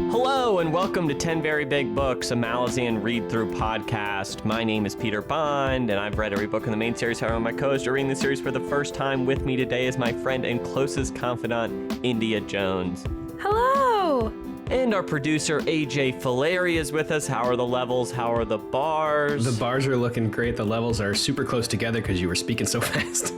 Hello and welcome to 10 Very Big Books, a Malazan read-through podcast. My name is Peter Bond, and I've read every book in the main series. However, my co-host reading the series for the first time with me today is my friend and closest confidant, India Jones. Hello! And our producer, AJ Filleri, is with us. How are the levels? How are the bars? The bars are looking great. The levels are super close together because you were speaking so fast.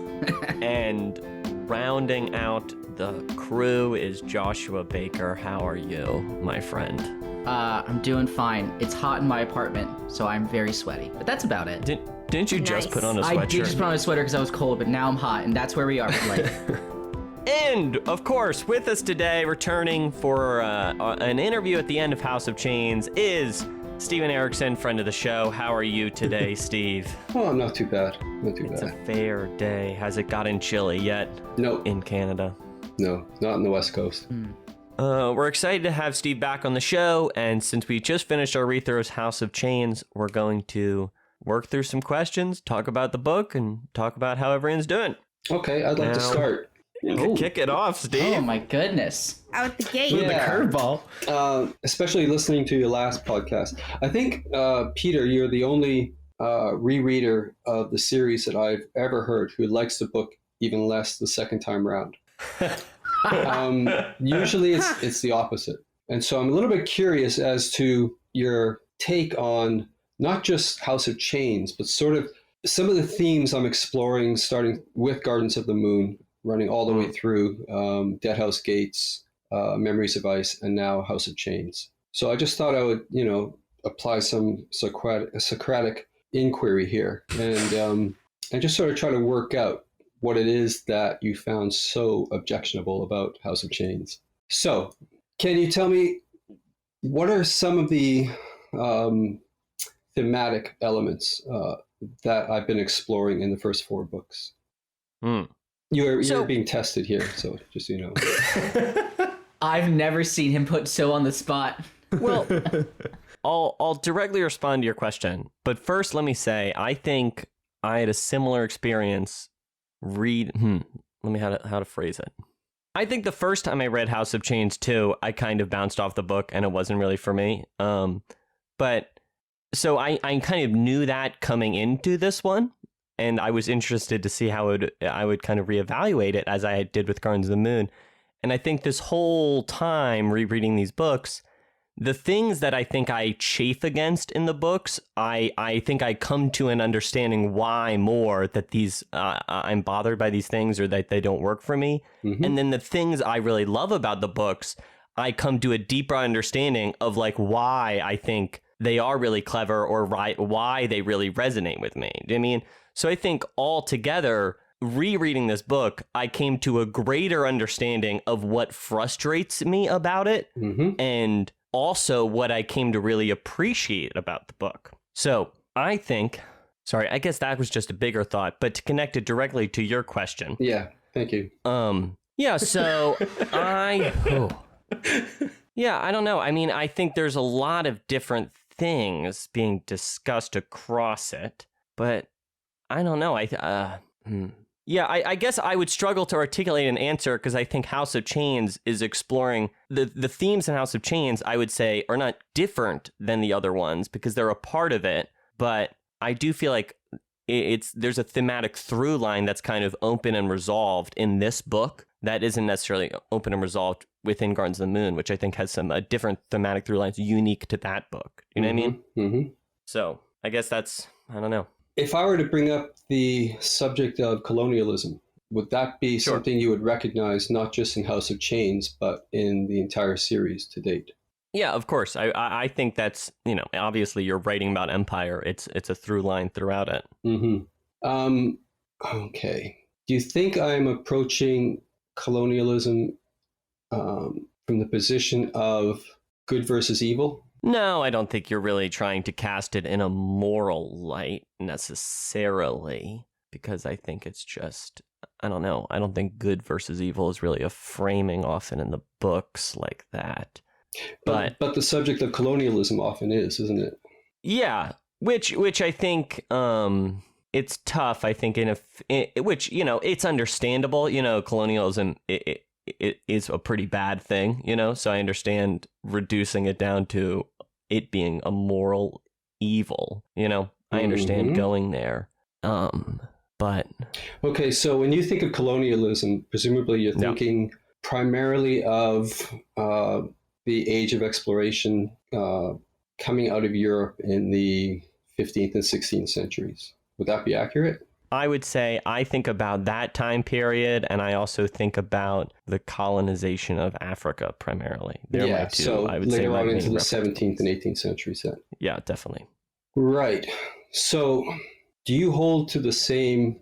And rounding out the crew is Joshua Baker. How are you, my friend? I'm doing fine. It's hot in my apartment, so I'm very sweaty. But that's about it. Didn't you just put on a sweatshirt? I did just put on a sweater because I was cold, but now I'm hot, and that's where we are with life. And, of course, with us today, returning for an interview at the end of House of Chains, is Steven Erikson, friend of the show. How are you today, Steve? Oh, I'm not too bad. Not too It's bad. a fair day. Has it gotten chilly yet? No. In Canada? No, not on the West Coast. We're excited to have Steve back on the show, and since we just finished our read-through of House of Chains, we're going to work through some questions, talk about the book, and talk about how everyone's doing. Okay, I'd like to start. You can kick it off, Steve. Oh my goodness. Out the gate. With the curveball. Especially listening to your last podcast. I think, Peter, you're the only rereader of the series that I've ever heard who likes the book even less the second time around. Usually it's the opposite. And so I'm a little bit curious as to your take on not just House of Chains, but sort of some of the themes I'm exploring, starting with Gardens of the Moon, running all the way through Dead House Gates, Memories of Ice, and now House of Chains. So I just thought I would, apply some Socratic inquiry here and just sort of try to work out what it is that you found so objectionable about House of Chains. So can you tell me, what are some of the thematic elements that I've been exploring in the first 4 books? You're being tested here, so just so you know. I've never seen him put so on the spot. Well, I'll directly respond to your question, but first let me say I think I had a similar experience. Let me how to phrase it. I think the first time I read House of Chains 2, I kind of bounced off the book and it wasn't really for me. But so I kind of knew that coming into this one, and I was interested to see how I would kind of reevaluate it as I did with Gardens of the Moon. And I think this whole time rereading these books, the things that I think I chafe against in the books, I think I come to an understanding why more that these I'm bothered by these things or that they don't work for me. Mm-hmm. And then the things I really love about the books, I come to a deeper understanding of like why I think they are really clever or why they really resonate with me. I mean, so I think altogether, rereading this book, I came to a greater understanding of what frustrates me about it, and also what I came to really appreciate about the book. So I think, I guess that was just a bigger thought, but to connect it directly to your question. Yeah, thank you. So I don't know. I mean, I think there's a lot of different things being discussed across it, but I don't know. I guess I would struggle to articulate an answer because I think House of Chains is exploring the themes in House of Chains, I would say, are not different than the other ones because they're a part of it. But I do feel like there's a thematic through line that's kind of open and resolved in this book that isn't necessarily open and resolved within Gardens of the Moon, which I think has some different thematic through lines unique to that book. You know what I mean? Mm-hmm. So I guess that's, I don't know. If I were to bring up the subject of colonialism, would that be something you would recognize not just in House of Chains, but in the entire series to date? Yeah, of course. I think that's, obviously you're writing about empire. It's a through line throughout it. Mm-hmm. Okay. Do you think I'm approaching colonialism from the position of good versus evil? No, I don't think you're really trying to cast it in a moral light necessarily, because I think it's just, I don't know. I don't think good versus evil is really a framing often in the books like that. But the subject of colonialism often is, isn't it? Yeah, which I think it's tough. I think which it's understandable. Colonialism it is a pretty bad thing, you know? So I understand reducing it down to it being a moral evil, you know? I understand going there. But okay, so when you think of colonialism, presumably you're thinking primarily of the age of exploration coming out of Europe in the 15th and 16th centuries. Would that be accurate? I would say I think about that time period, and I also think about the colonization of Africa primarily. So I would later say on into the references. 17th and 18th centuries then. Yeah, definitely. Right. So do you hold to the same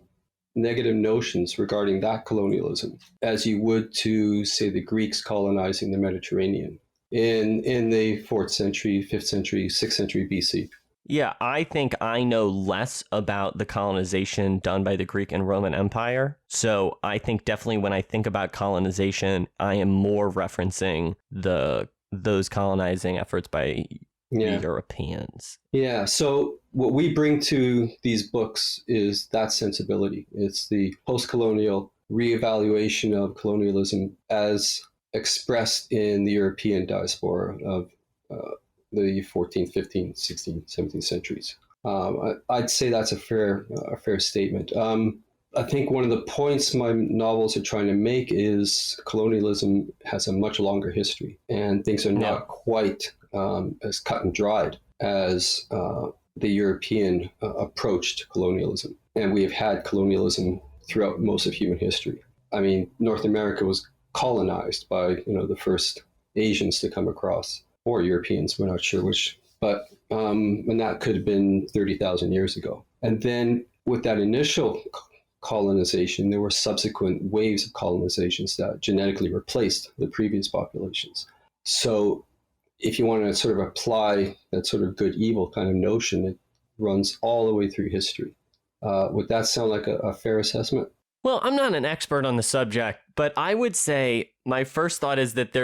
negative notions regarding that colonialism as you would to, say, the Greeks colonizing the Mediterranean in the 4th century, 5th century, 6th century BC? Yeah, I think I know less about the colonization done by the Greek and Roman Empire. So I think definitely when I think about colonization, I am more referencing those colonizing efforts by the Europeans. Yeah, so what we bring to these books is that sensibility. It's the post-colonial reevaluation of colonialism as expressed in the European diaspora of the 14th, 15th, 16th, 17th centuries. I'd say that's a fair statement. I think one of the points my novels are trying to make is colonialism has a much longer history, and things are not quite as cut and dried as the European approach to colonialism. And we have had colonialism throughout most of human history. I mean, North America was colonized by the first Asians to come across, or Europeans, we're not sure which, but and that could have been 30,000 years ago. And then with that initial colonization, there were subsequent waves of colonizations that genetically replaced the previous populations. So if you want to sort of apply that sort of good evil kind of notion, it runs all the way through history. Would that sound like a fair assessment? Well, I'm not an expert on the subject, but I would say my first thought is that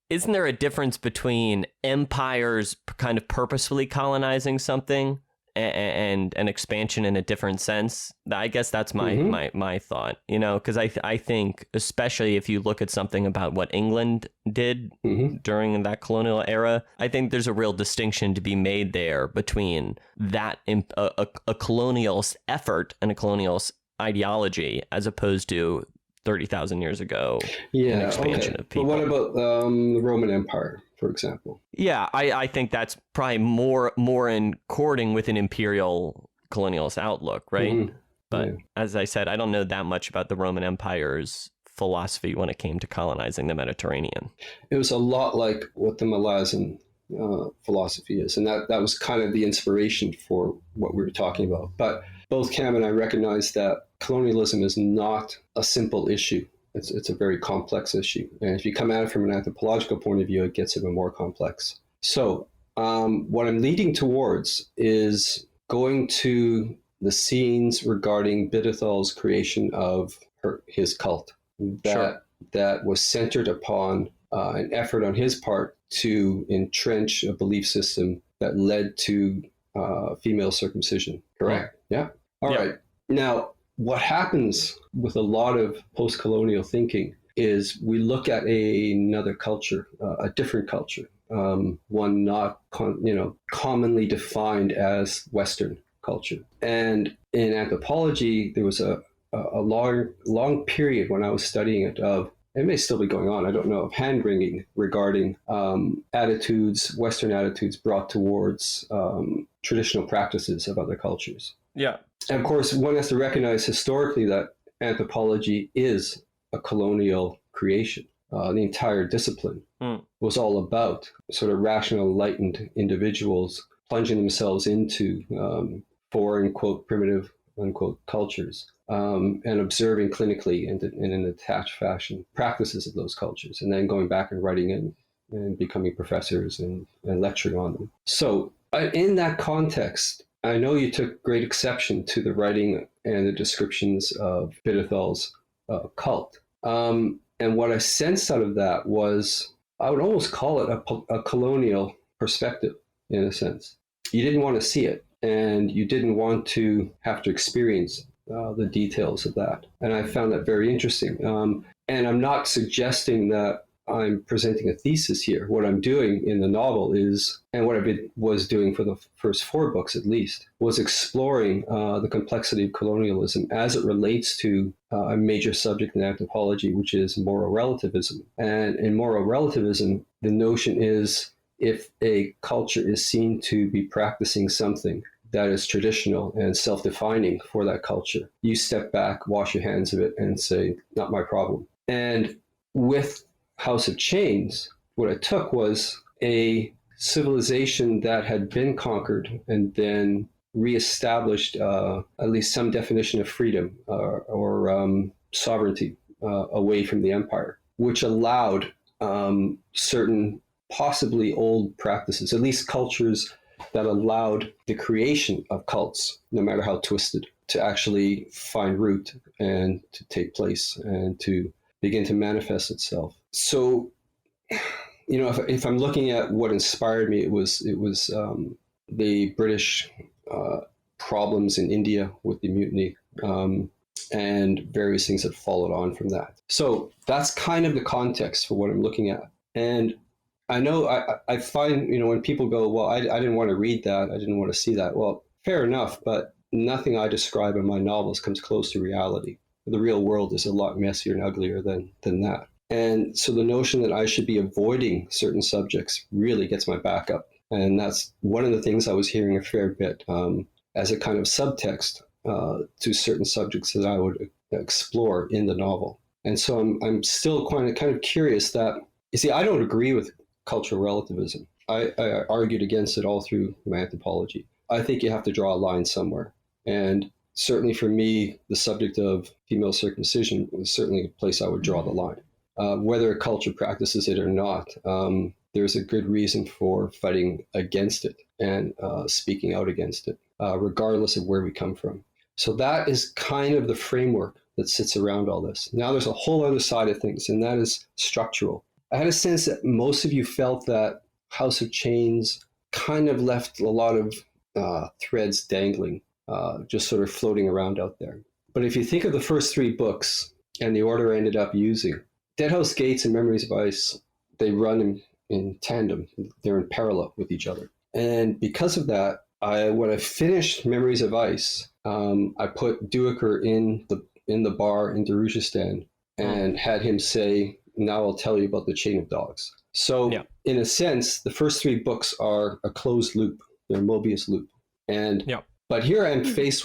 isn't there a difference between empires kind of purposefully colonizing something and an expansion in a different sense? I guess that's my thought, because I think, especially if you look at something about what England did during that colonial era, I think there's a real distinction to be made there between that a colonial effort and a colonial ideology as opposed to 30,000 years ago, an expansion of people. But what about the Roman Empire, for example? Yeah, I think that's probably more in according with an imperial colonialist outlook, right? But as I said, I don't know that much about the Roman Empire's philosophy when it came to colonizing the Mediterranean. It was a lot like what the Malayan philosophy is, and that was kind of the inspiration for what we were talking about. But both Cam and I recognize that colonialism is not a simple issue. It's a very complex issue. And if you come at it from an anthropological point of view, it gets even more complex. So what I'm leading towards is going to the scenes regarding Bidethal's creation of his cult that was centered upon an effort on his part to entrench a belief system that led to female circumcision. Correct? Yeah. All right. Now, what happens with a lot of post-colonial thinking is we look at another culture, a different culture, one not commonly defined as Western culture. And in anthropology, there was a long period when I was studying it of, it may still be going on, I don't know, of hand-wringing regarding attitudes, Western attitudes brought towards traditional practices of other cultures. Yeah. And of course, one has to recognize historically that anthropology is a colonial creation. The entire discipline was all about sort of rational, enlightened individuals plunging themselves into foreign, quote, primitive, unquote, cultures and observing clinically and in an attached fashion practices of those cultures, and then going back and writing in and becoming professors and lecturing on them. So in that context, I know you took great exception to the writing and the descriptions of Bidethal's cult. And what I sensed out of that was, I would almost call it a colonial perspective, in a sense. You didn't want to see it, and you didn't want to have to experience the details of that. And I found that very interesting. And I'm not suggesting that I'm presenting a thesis here. What I'm doing in the novel is, and what was doing for the first 4 books at least, was exploring the complexity of colonialism as it relates to a major subject in anthropology, which is moral relativism. And in moral relativism, the notion is if a culture is seen to be practicing something that is traditional and self-defining for that culture, you step back, wash your hands of it, and say, not my problem. And with House of Chains, what I took was a civilization that had been conquered and then reestablished at least some definition of freedom or sovereignty away from the empire, which allowed certain possibly old practices, at least cultures that allowed the creation of cults, no matter how twisted, to actually find root and to take place and to begin to manifest itself. So, if I'm looking at what inspired me, it was the British problems in India with the mutiny and various things that followed on from that. So that's kind of the context for what I'm looking at. And I know I find, when people go, well, I didn't want to read that, I didn't want to see that. Well, fair enough, but nothing I describe in my novels comes close to reality. The real world is a lot messier and uglier than that. And so the notion that I should be avoiding certain subjects really gets my back up. And that's one of the things I was hearing a fair bit as a kind of subtext to certain subjects that I would explore in the novel. And so I'm still kind of curious that, you see, I don't agree with cultural relativism. I argued against it all through my anthropology. I think you have to draw a line somewhere. And certainly for me, the subject of female circumcision was certainly a place I would draw the line. Whether a culture practices it or not, there's a good reason for fighting against it and speaking out against it, regardless of where we come from. So that is kind of the framework that sits around all this. Now there's a whole other side of things, and that is structural. I had a sense that most of you felt that House of Chains kind of left a lot of threads dangling, just sort of floating around out there. But if you think of the first 3 books and the order I ended up using, Deadhouse Gates and Memories of Ice, they run in tandem. They're in parallel with each other. And because of that, when I finished Memories of Ice, I put Duiker in the bar in Darujhistan and had him say, now I'll tell you about the Chain of Dogs. So in a sense, the first 3 books are a closed loop. They're a Mobius loop. And but here I am faced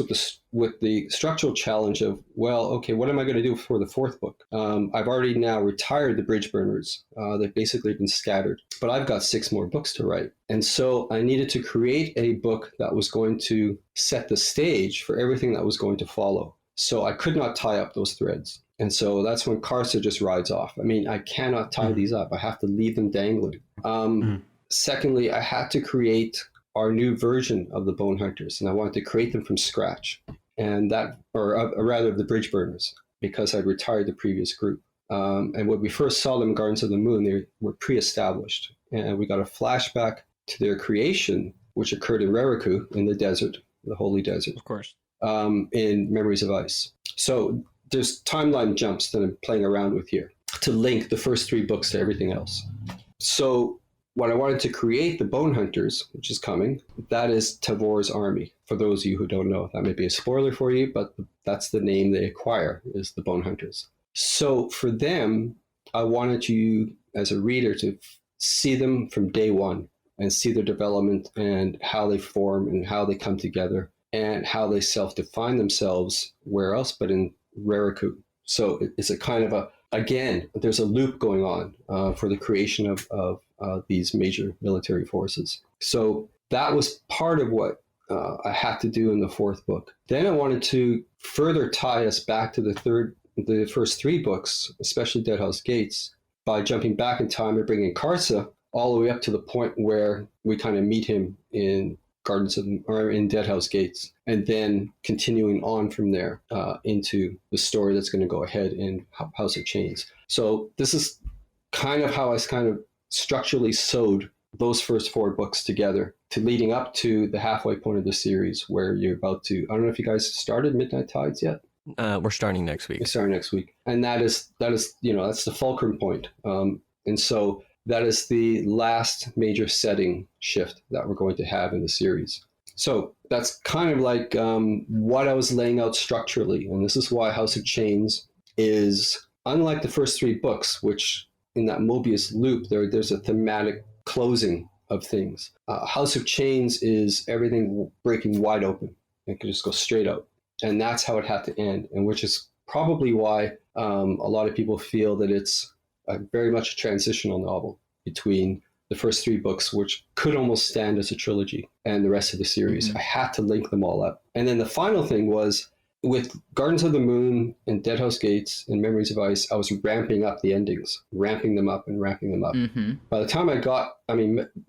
with the structural challenge of, well, okay, what am I going to do for the 4th book? I've already now retired the bridge burners. They've basically been scattered, but I've got 6 more books to write. And so I needed to create a book that was going to set the stage for everything that was going to follow. So I could not tie up those threads. And so that's when Kharsa just rides off. I mean, I cannot tie these up. I have to leave them dangling. Secondly, I had to create our new version of the Bone Hunters, and I wanted to create them from scratch, and rather the Bridge Burners, because I'd retired the previous group. And when we first saw them in Gardens of the Moon, they were pre-established, and we got a flashback to their creation, which occurred in Rariku, in the desert, the holy desert, Of course. in Memories of Ice. So there's timeline jumps that I'm playing around with here to link the first 3 books to everything else. So when I wanted to create the Bone Hunters, which is coming, that is Tavor's army. For those of you who don't know, that may be a spoiler for you, but that's the name they acquire, is the Bone Hunters. So for them, I wanted you, as a reader, to see them from day one and see their development and how they form and how they come together and how they self-define themselves, where else but in Rariku. So it's a kind of again, there's a loop going on for the creation of these major military forces. So that was part of what I had to do in the 4th book. Then I wanted to further tie us back to the first 3 books, especially Deadhouse Gates, by jumping back in time and bringing Kharsa all the way up to the point where we kind of meet him in in Deadhouse Gates, and then continuing on from there into the story that's going to go ahead in House of Chains. So this is kind of how I structurally sewed those first 4 books together to leading up to the halfway point of the series where you're about to, I don't know if you guys started Midnight Tides yet. We're starting next week. We're starting next week. And that's the fulcrum point. And so that is the last major setting shift that we're going to have in the series. So that's kind of like what I was laying out structurally. And this is why House of Chains is, unlike the first 3 books, which in that Mobius loop, there's a thematic closing of things. House of Chains is everything breaking wide open. It could just go straight out. And that's how it had to end, and which is probably why a lot of people feel that it's very much a transitional novel between the first 3 books, which could almost stand as a trilogy, and the rest of the series. I had to link them all up. And then the final thing was, with Gardens of the Moon and Deadhouse Gates and Memories of Ice, I was ramping up the endings, ramping them up. By the time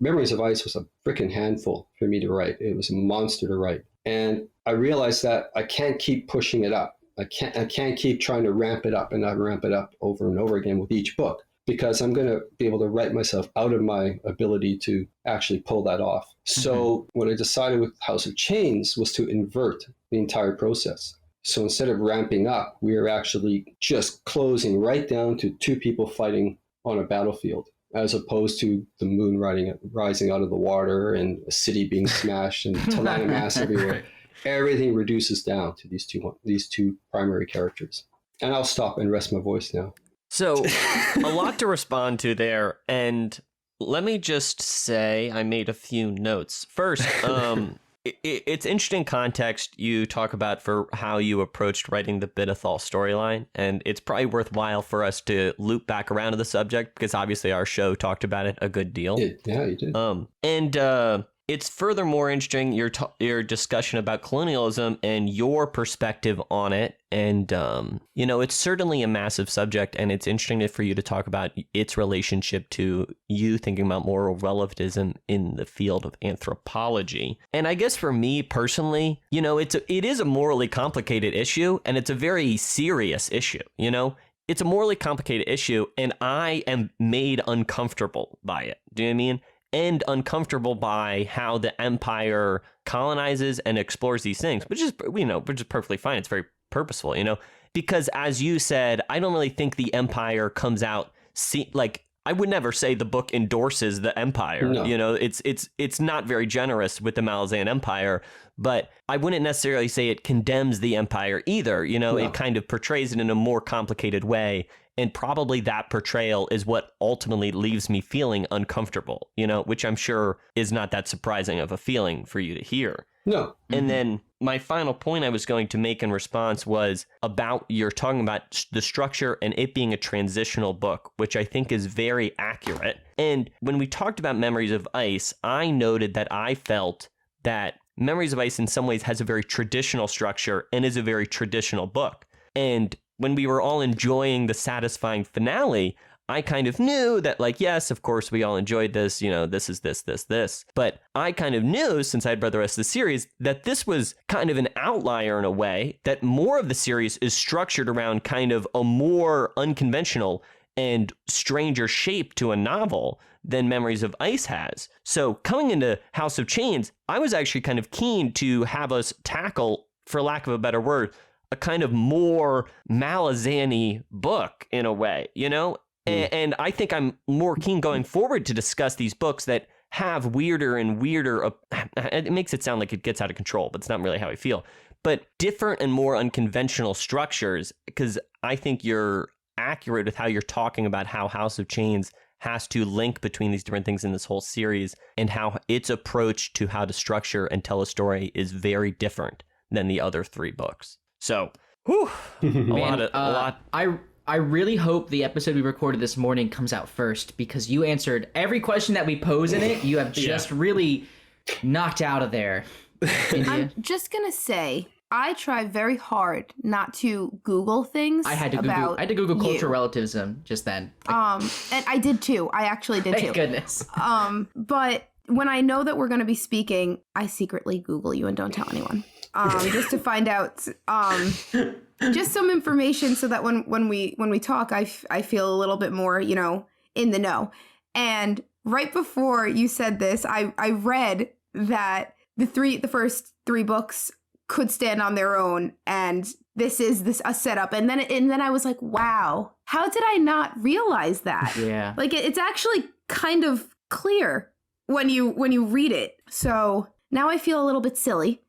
Memories of Ice was a freaking handful for me to write. It was a monster to write. And I realized that I can't keep pushing it up. I can't keep trying to ramp it up and not ramp it up over and over again with each book, because I'm going to be able to write myself out of my ability to actually pull that off. So what I decided with House of Chains was to invert the entire process. So instead of ramping up, we are actually just closing right down to 2 people fighting on a battlefield, as opposed to the moon rising out of the water and a city being smashed and Talanomass everywhere. Everything reduces down to these two primary characters. And I'll stop and rest my voice now. So a lot to respond to there. And let me just say I made a few notes. First, it's interesting context you talk about for how you approached writing the Bidethal storyline. And it's probably worthwhile for us to loop back around to the subject, because obviously our show talked about it a good deal. Yeah, you did. It's furthermore interesting your discussion about colonialism and your perspective on it. And, it's certainly a massive subject, and it's interesting for you to talk about its relationship to you thinking about moral relativism in the field of anthropology. And I guess for me personally, it is a morally complicated issue, and it's a very serious issue. It's a morally complicated issue, and I am made uncomfortable by it. Do you know what I mean? And uncomfortable by how the empire colonizes and explores these things, which is perfectly fine. It's very purposeful, because as you said, I don't really think the empire comes out I would never say the book endorses the empire. No. It's not very generous with the Malazan Empire, but I wouldn't necessarily say it condemns the empire either. No. It kind of portrays it in a more complicated way. And probably that portrayal is what ultimately leaves me feeling uncomfortable, which I'm sure is not that surprising of a feeling for you to hear. No. And then my final point I was going to make in response was about you're talking about the structure and it being a transitional book, which I think is very accurate. And when we talked about Memories of Ice, I noted that I felt that Memories of Ice in some ways has a very traditional structure and is a very traditional book. And when we were all enjoying the satisfying finale, I kind of knew that, yes, of course, we all enjoyed this, this is this. But I kind of knew, since I'd read the rest of the series, that this was kind of an outlier in a way, that more of the series is structured around kind of a more unconventional and stranger shape to a novel than Memories of Ice has. So coming into House of Chains, I was actually kind of keen to have us tackle, for lack of a better word, a kind of more Malazan-y book in a way, And I think I'm more keen going forward to discuss these books that have weirder and weirder, it makes it sound like it gets out of control, but it's not really how I feel, but different and more unconventional structures, because I think you're accurate with how you're talking about how House of Chains has to link between these different things in this whole series, and how its approach to how to structure and tell a story is very different than the other 3 books. So, a lot. I really hope the episode we recorded this morning comes out first, because you answered every question that we pose in it. You have just really knocked out of there. India. I'm just going to say, I try very hard not to Google things. I had to Google cultural relativism just then. And I did too. I actually did too. Thank goodness. But when I know that we're going to be speaking, I secretly Google you and don't tell anyone. Just to find out just some information, so that when we talk, I feel a little bit more, in the know. And right before you said this, I read that the first three books could stand on their own, and this is a setup. And then I was like, wow, how did I not realize that? Yeah. Like it's actually kind of clear when you read it. So now I feel a little bit silly.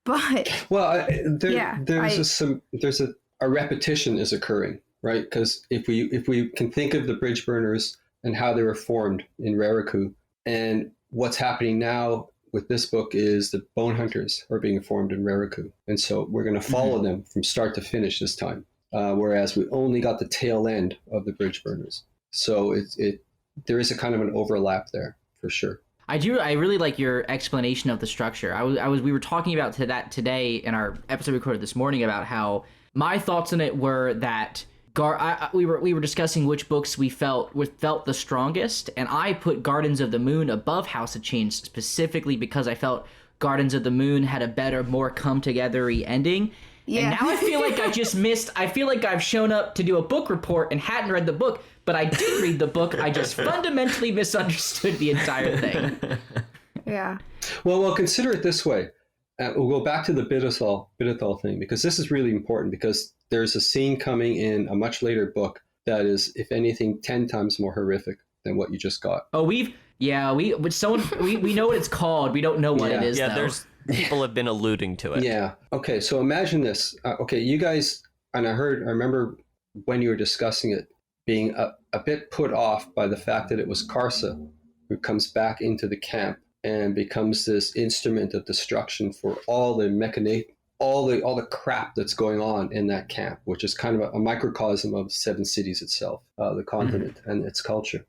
But well, there's a repetition is occurring, right? Because if we can think of the bridge burners and how they were formed in Rariku, and what's happening now with this book is the bone hunters are being formed in Rariku, and so we're going to follow them from start to finish this time, whereas we only got the tail end of the bridge burners. So there is a kind of an overlap there for sure. I really like your explanation of the structure. We were talking about that today in our episode recorded this morning about how my thoughts on it were that we were discussing which books we felt the strongest, and I put Gardens of the Moon above House of Change specifically because I felt Gardens of the Moon had a better, more come-together-y ending. Yeah. And now I feel like I feel like I've shown up to do a book report and hadn't read the book, but I did read the book. I just fundamentally misunderstood the entire thing. Yeah. Well, consider it this way. We'll go back to the Bidithal thing, because this is really important, because there's a scene coming in a much later book that is, if anything, 10 times more horrific than what you just got. Oh, we know what it's called. We don't know what it is, though. There's people have been alluding to it. Yeah. Okay, so imagine this. Okay, you guys, and I remember when you were discussing it, being a bit put off by the fact that it was Kharsa who comes back into the camp and becomes this instrument of destruction for all the crap that's going on in that camp, which is kind of a microcosm of Seven Cities itself, the continent and its culture.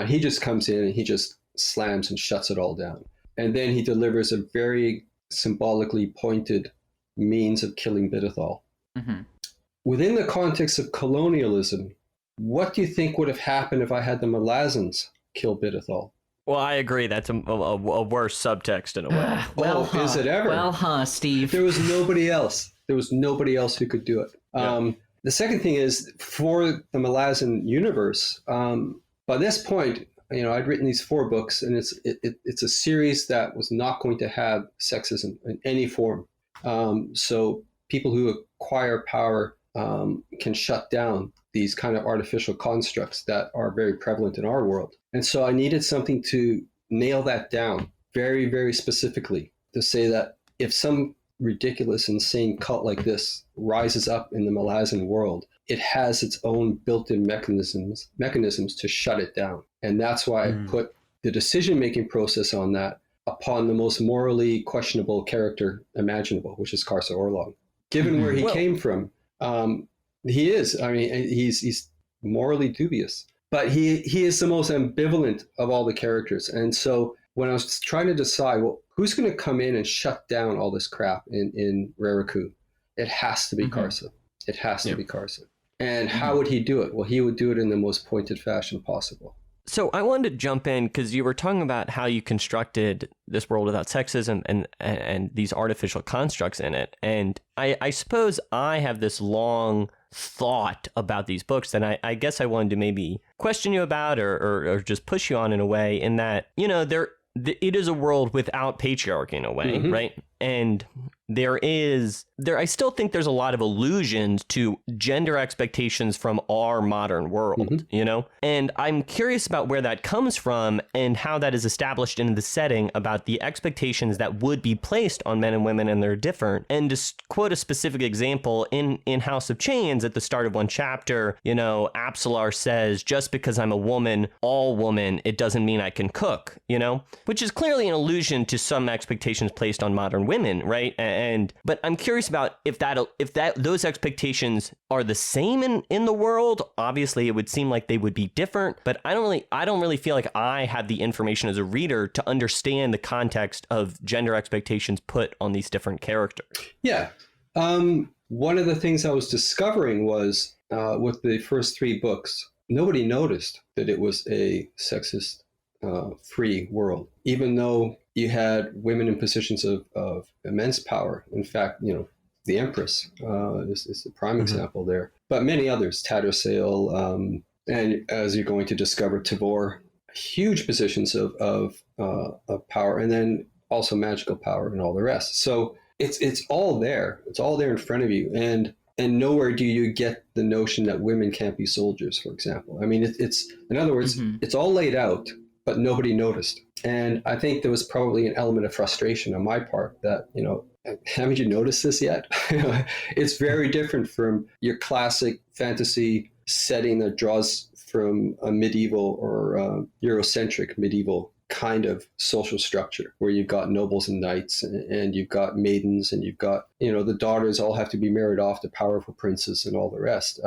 He just comes in and he just slams and shuts it all down. And then he delivers a very symbolically pointed means of killing Bidithal. Mm-hmm. Within the context of colonialism, what do you think would have happened if I had the Malazans kill Bidithal? Well, I agree. That's a worse subtext in a way. Is it ever? Well, Steve. There was nobody else. There was nobody else who could do it. The second thing is, for the Malazan universe, by this point, I'd written these 4 books, and it's a series that was not going to have sexism in any form. So people who acquire power can shut down these kind of artificial constructs that are very prevalent in our world. And so I needed something to nail that down very, very specifically, to say that if some ridiculous, insane cult like this rises up in the Malazan world, it has its own built-in mechanisms to shut it down. And that's why I put the decision-making process on that upon the most morally questionable character imaginable, which is Kharsa Orlog. Given where he came from, he is. I mean, he's morally dubious, but he is the most ambivalent of all the characters. And so when I was trying to decide, well, who's going to come in and shut down all this crap in Rariku, it has to be Kharsa. It has to be Kharsa. And how would he do it? Well, he would do it in the most pointed fashion possible. So I wanted to jump in because you were talking about how you constructed this world without sexism and these artificial constructs in it. And I suppose I have this long thought about these books, and I guess I wanted to maybe question you about or just push you on in a way, in that, it is a world without patriarchy in a way, right? And I still think there's a lot of allusions to gender expectations from our modern world, And I'm curious about where that comes from and how that is established in the setting about the expectations that would be placed on men and women, and they're different. And to quote a specific example, in House of Chains, at the start of one chapter, Apsalar says, just because I'm a woman, all woman, it doesn't mean I can cook, which is clearly an allusion to some expectations placed on modern women, right? But I'm curious about if those expectations are the same in the world. Obviously, it would seem like they would be different, but I don't really feel like I have the information as a reader to understand the context of gender expectations put on these different characters. Yeah. One of the things I was discovering was with the first 3 books, nobody noticed that it was a sexist free world, even though you had women in positions of immense power. In fact, the Empress is the prime example there, but many others, Tattersail, and as you're going to discover, Tavor huge positions of power, and then also magical power and all the rest. So it's all there. It's all there in front of you, and nowhere do you get the notion that women can't be soldiers, for example. I mean, it's in other words, it's all laid out, but nobody noticed. And I think there was probably an element of frustration on my part that, haven't you noticed this yet? It's very different from your classic fantasy setting that draws from a medieval or Eurocentric medieval kind of social structure where you've got nobles and knights and you've got maidens and you've got, the daughters all have to be married off to powerful princes and all the rest.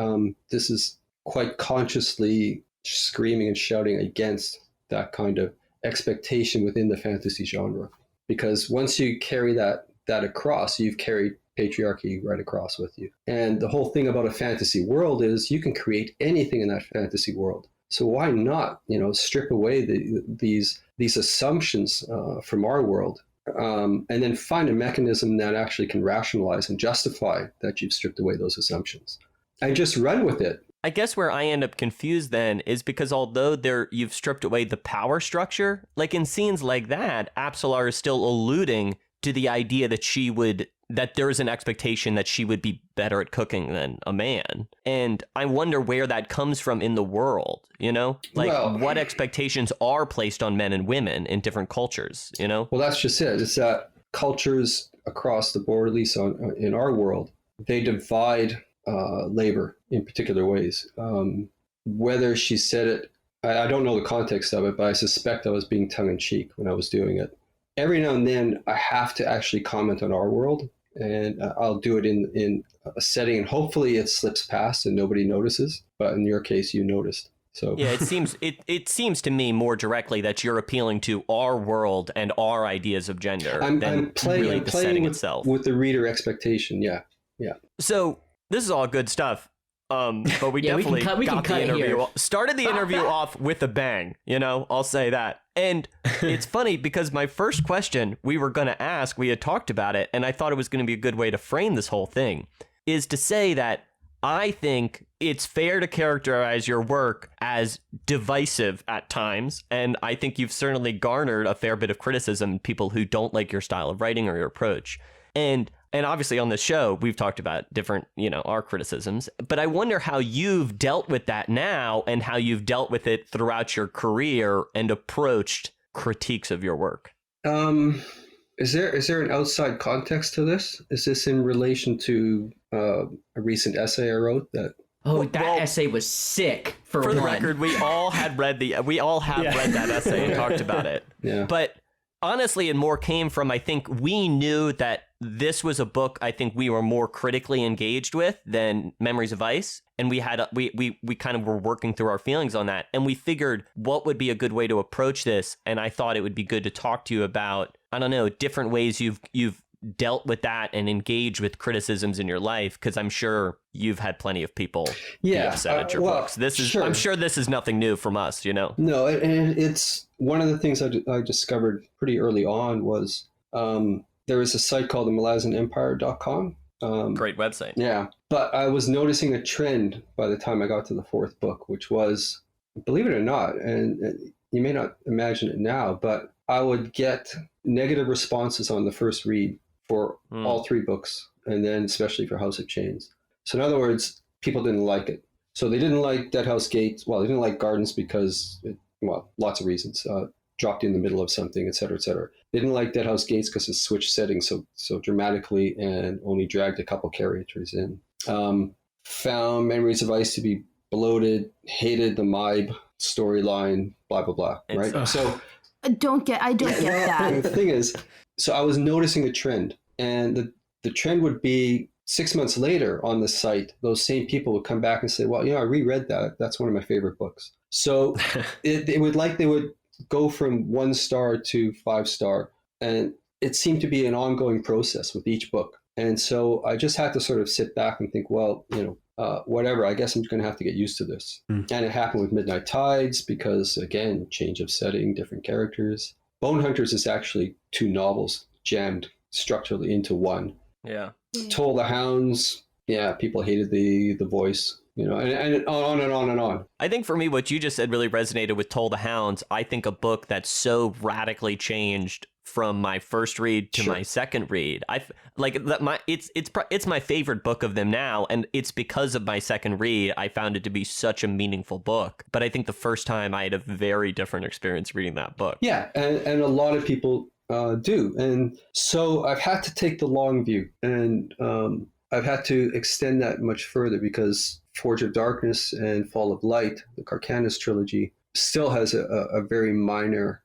This is quite consciously screaming and shouting against that kind of expectation within the fantasy genre. Because once you carry that across, you've carried patriarchy right across with you. And the whole thing about a fantasy world is you can create anything in that fantasy world. So why not, strip away these assumptions from our world, and then find a mechanism that actually can rationalize and justify that you've stripped away those assumptions, and just run with it. I guess where I end up confused then is because although you've stripped away the power structure, like in scenes like that, Apsalar is still alluding to the idea that there is an expectation that she would be better at cooking than a man. And I wonder where that comes from in the world, what expectations are placed on men and women in different cultures, Well, that's just it. It's that cultures across the board, at least in our world, they divide labor in particular ways. Whether she said it, I don't know the context of it, but I suspect I was being tongue-in-cheek when I was doing it. Every now and then I have to actually comment on our world, and I'll do it in a setting, and hopefully it slips past and nobody notices. But in your case, you noticed. So yeah, it seems to me more directly that you're appealing to our world and our ideas of gender than really the setting itself. With the reader expectation, yeah. So this is all good stuff. But we definitely got the interview. Started the interview off with a bang, I'll say that. And it's funny because my first question we were going to ask, we had talked about it, and I thought it was going to be a good way to frame this whole thing, is to say that I think it's fair to characterize your work as divisive at times. And I think you've certainly garnered a fair bit of criticism, people who don't like your style of writing or your approach. And obviously on this show, we've talked about different, our criticisms. But I wonder how you've dealt with that now and how you've dealt with it throughout your career and approached critiques of your work. Is there an outside context to this? Is this in relation to a recent essay I wrote that? Oh, that essay was sick. For the record, we all have read that essay and talked about it. Yeah. But honestly, it more came from, I think we knew that this was a book I think we were more critically engaged with than Memories of Ice. And we had we kind of were working through our feelings on that. And we figured what would be a good way to approach this. And I thought it would be good to talk to you about, I don't know, different ways you've dealt with that and engaged with criticisms in your life, because I'm sure you've had plenty of people be upset at your books. I'm sure this is nothing new from us, No, and it's one of the things I discovered pretty early on was there was a site called the MalazanEmpire.com. Great website. Yeah, but I was noticing a trend by the time I got to the fourth book, which was, believe it or not, and you may not imagine it now, but I would get negative responses on the first read for all three books, and then especially for House of Chains. So in other words, people didn't like it. So they didn't like Dead House Gates. Well, they didn't like Gardens because, lots of reasons. Dropped in the middle of something, et cetera, et cetera. They didn't like Dead House Gates because it switched settings so dramatically and only dragged a couple characters in. Found Memories of Ice to be bloated, hated the Maib storyline, blah, blah, blah, right? So I don't get that. The thing is, so I was noticing a trend, and the trend would be 6 months later on the site, those same people would come back and say, well, I reread that. That's one of my favorite books. So they would go from 1 star to 5 star. And it seemed to be an ongoing process with each book. And so I just had to sort of sit back and think, well, whatever, I guess I'm going to have to get used to this. And it happened with Midnight Tides because, again, change of setting, different characters. Bone Hunters is actually 2 novels jammed structurally into one. Yeah. Toll the Hounds, Yeah, people hated the voice, and on and on and on. I think for me, what you just said really resonated with Toll the Hounds. I think a book that so radically changed from my first read to my second read. It's my favorite book of them now, and it's because of my second read I found it to be such a meaningful book. But I think the first time I had a very different experience reading that book. Yeah, and a lot of people do, and so I've had to take the long view, and I've had to extend that much further because Forge of Darkness and Fall of Light, the Kharkanis trilogy, still has a very minor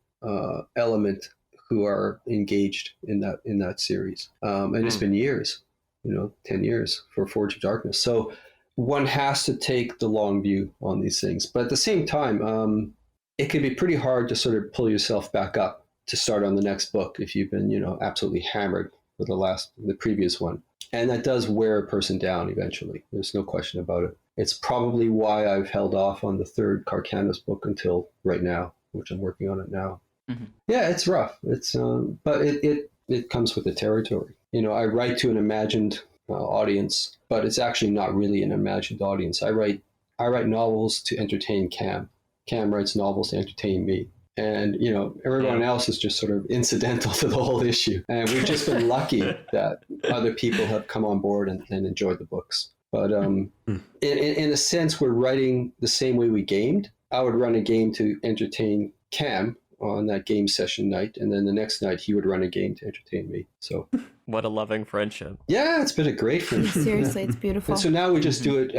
element who are engaged in that series. And it's been years, 10 years for Forge of Darkness. So one has to take the long view on these things. But at the same time, it can be pretty hard to sort of pull yourself back up to start on the next book if you've been, absolutely hammered with the previous one. And that does wear a person down eventually. There's no question about it. It's probably why I've held off on the third Kharkanis book until right now, which I'm working on it now. Mm-hmm. Yeah, it's rough. It's but it comes with the territory. I write to an imagined audience, but it's actually not really an imagined audience. I write novels to entertain Cam. Cam writes novels to entertain me. And, everyone else is just sort of incidental to the whole issue. And we've just been lucky that other people have come on board and enjoyed the books. But in a sense, we're writing the same way we gamed. I would run a game to entertain Cam on that game session night. And then the next night, he would run a game to entertain me. So what a loving friendship. Yeah, it's been a great friendship. Seriously, it's beautiful. And so now we just do it,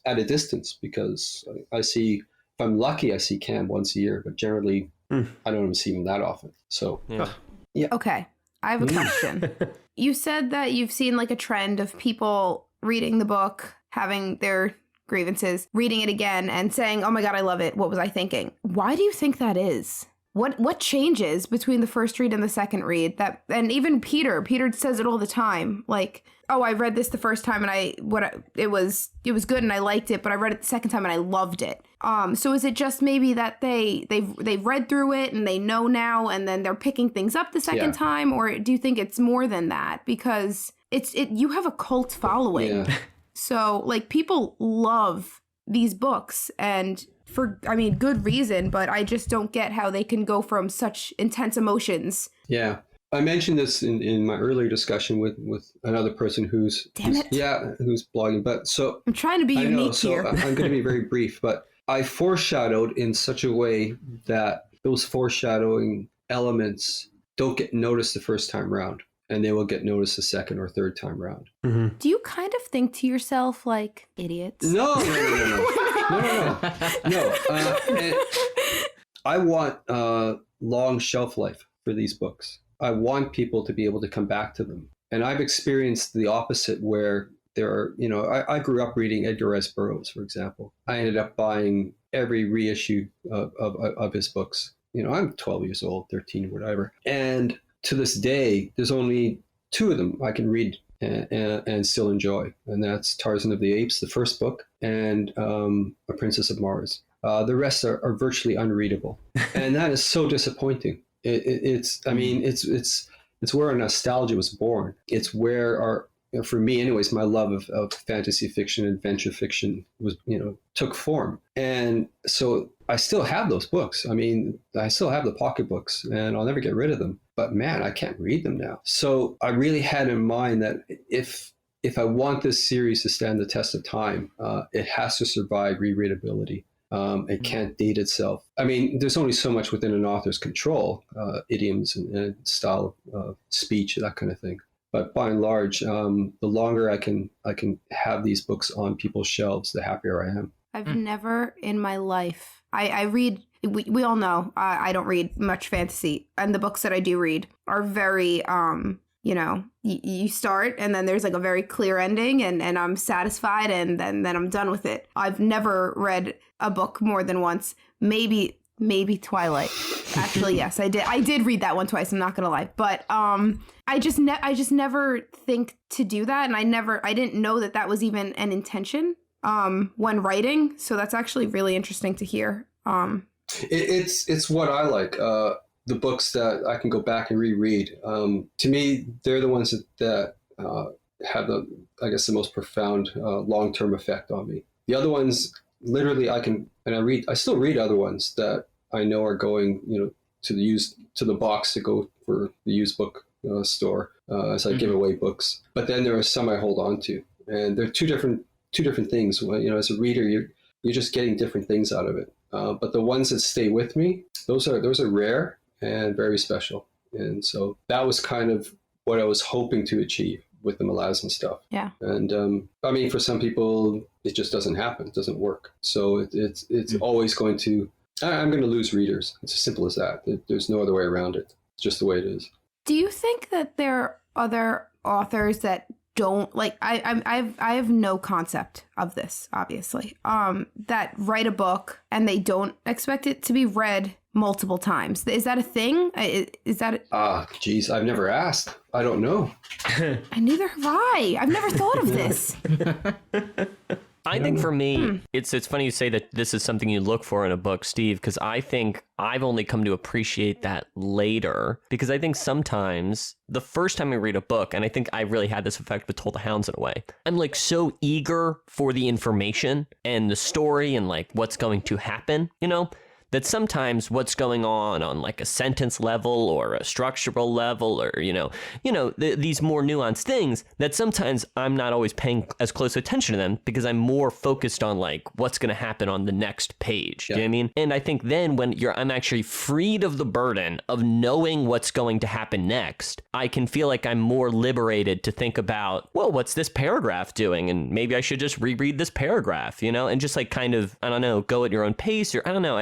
at a distance because I see... If I'm lucky, I see Cam once a year, but generally, I don't even see him that often. So, yeah. Okay, I have a question. You said that you've seen like a trend of people reading the book, having their grievances, reading it again, and saying, "Oh my God, I love it. What was I thinking?" Why do you think that is? What changes between the first read and the second read? And even Peter says it all the time, like, "Oh, I read this the first time and it was good and I liked it, but I read it the second time and I loved it." So is it just maybe that they've read through it and they know now and then they're picking things up the second time, or do you think it's more than that? Because you have a cult following, so like people love these books and for good reason, but I just don't get how they can go from such intense emotions. Yeah. I mentioned this in my earlier discussion with another person who's blogging. But so I'm trying to be unique here. So I'm going to be very brief, but I foreshadowed in such a way that those foreshadowing elements don't get noticed the first time round, and they will get noticed the second or third time round. Mm-hmm. Do you kind of think to yourself like idiots? No. I want long shelf life for these books. I want people to be able to come back to them. And I've experienced the opposite where there are, I grew up reading Edgar Rice Burroughs, for example. I ended up buying every reissue of his books. I'm 12 years old, 13, whatever. And to this day, there's only 2 of them I can read and still enjoy. And that's Tarzan of the Apes, the first book, and A Princess of Mars. The rest are virtually unreadable. And that is so disappointing. It's where our nostalgia was born. It's where for me anyways, my love of fantasy fiction, adventure fiction was, took form. And so I still have those books. I still have the pocketbooks and I'll never get rid of them, but man, I can't read them now. So I really had in mind that if I want this series to stand the test of time, it has to survive rereadability. It can't date itself. There's only so much within an author's control, idioms and style of speech, that kind of thing. But by and large, the longer I can have these books on people's shelves, the happier I am. I've never in my life, I read, we all know, I don't read much fantasy. And the books that I do read are very, you start and then there's like a very clear ending and I'm satisfied and then I'm done with it. I've never read a book more than once, maybe Twilight. Actually, yes, I did read that one twice. I'm not gonna lie, but I just never think to do that, and I didn't know that was even an intention when writing. So that's actually really interesting to hear. It's what I like. The books that I can go back and reread. To me, they're the ones that have the, I guess, the most profound long-term effect on me. The other ones, literally, I still read other ones that I know are going, to the box to go for the used book store as I give away books. But then there are some I hold on to, and they're two different things. As a reader, you're just getting different things out of it. But the ones that stay with me, those are rare and very special. And so that was kind of what I was hoping to achieve with the melasma stuff. Yeah. And I mean, for some people, it just doesn't happen. It doesn't work. So it's always going to, I'm going to lose readers. It's as simple as that. There's no other way around it. It's just the way it is. Do you think that there are other authors that don't I have no concept of this, obviously, that write a book and they don't expect it to be read multiple times? Is that a thing? Is that geez, I've never asked. I don't know. Neither have I. I've never thought of this. I think for me, it's funny you say that this is something you look for in a book, Steve, because I think I've only come to appreciate that later, because I think sometimes the first time I read a book, and I think I really had this effect with Toll the Hounds in a way, I'm like so eager for the information and the story and like what's going to happen, that sometimes what's going on like a sentence level or a structural level or, these more nuanced things, that sometimes I'm not always paying as close attention to them because I'm more focused on like what's going to happen on the next page. Yeah. Do you know what I mean? And I think then when I'm actually freed of the burden of knowing what's going to happen next, I can feel like I'm more liberated to think about, well, what's this paragraph doing? And maybe I should just reread this paragraph, and just like kind of, I don't know, go at your own pace, or I don't know.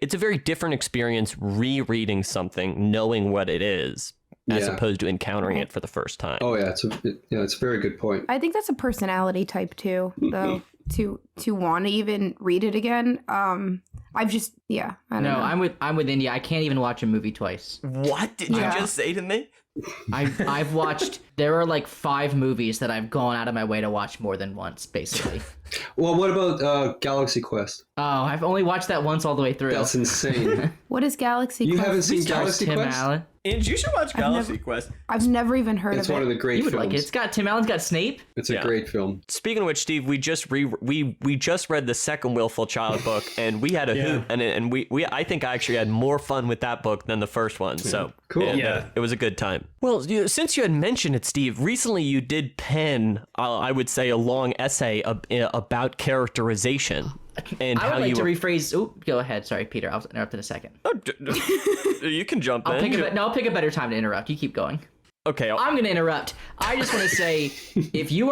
It's a very different experience rereading something, knowing what it is, as opposed to encountering it for the first time. Oh yeah, it's a very good point. I think that's a personality type too, though, to want to even read it again. I've just I don't know. I'm with India. I can't even watch a movie twice. What did you just say to me? I've watched, there are like 5 movies that I've gone out of my way to watch more than once, basically. Well, what about Galaxy Quest? Oh, I've only watched that once all the way through. That's insane. What is Galaxy Quest? You haven't seen Galaxy Tim Quest? Allen. And you should watch Galaxy Quest. I've never even heard of it. It's one of the great You would films. like it. It's got Tim Allen's got Snape. It's a great film. Speaking of which, Steve, we just we just read the second Willful Child book, and we had a hoot, and we I think I actually had more fun with that book than the first one. So cool. It was a good time. Well, since you had mentioned it, Steve, recently you did pen, I would say, a long essay about characterization. And I would like to rephrase. Oh, go ahead. Sorry, Peter. I'll interrupt in a second. You can jump in. I'll pick a better time to interrupt. You keep going. Okay. I'm going to interrupt. I just want to say, if you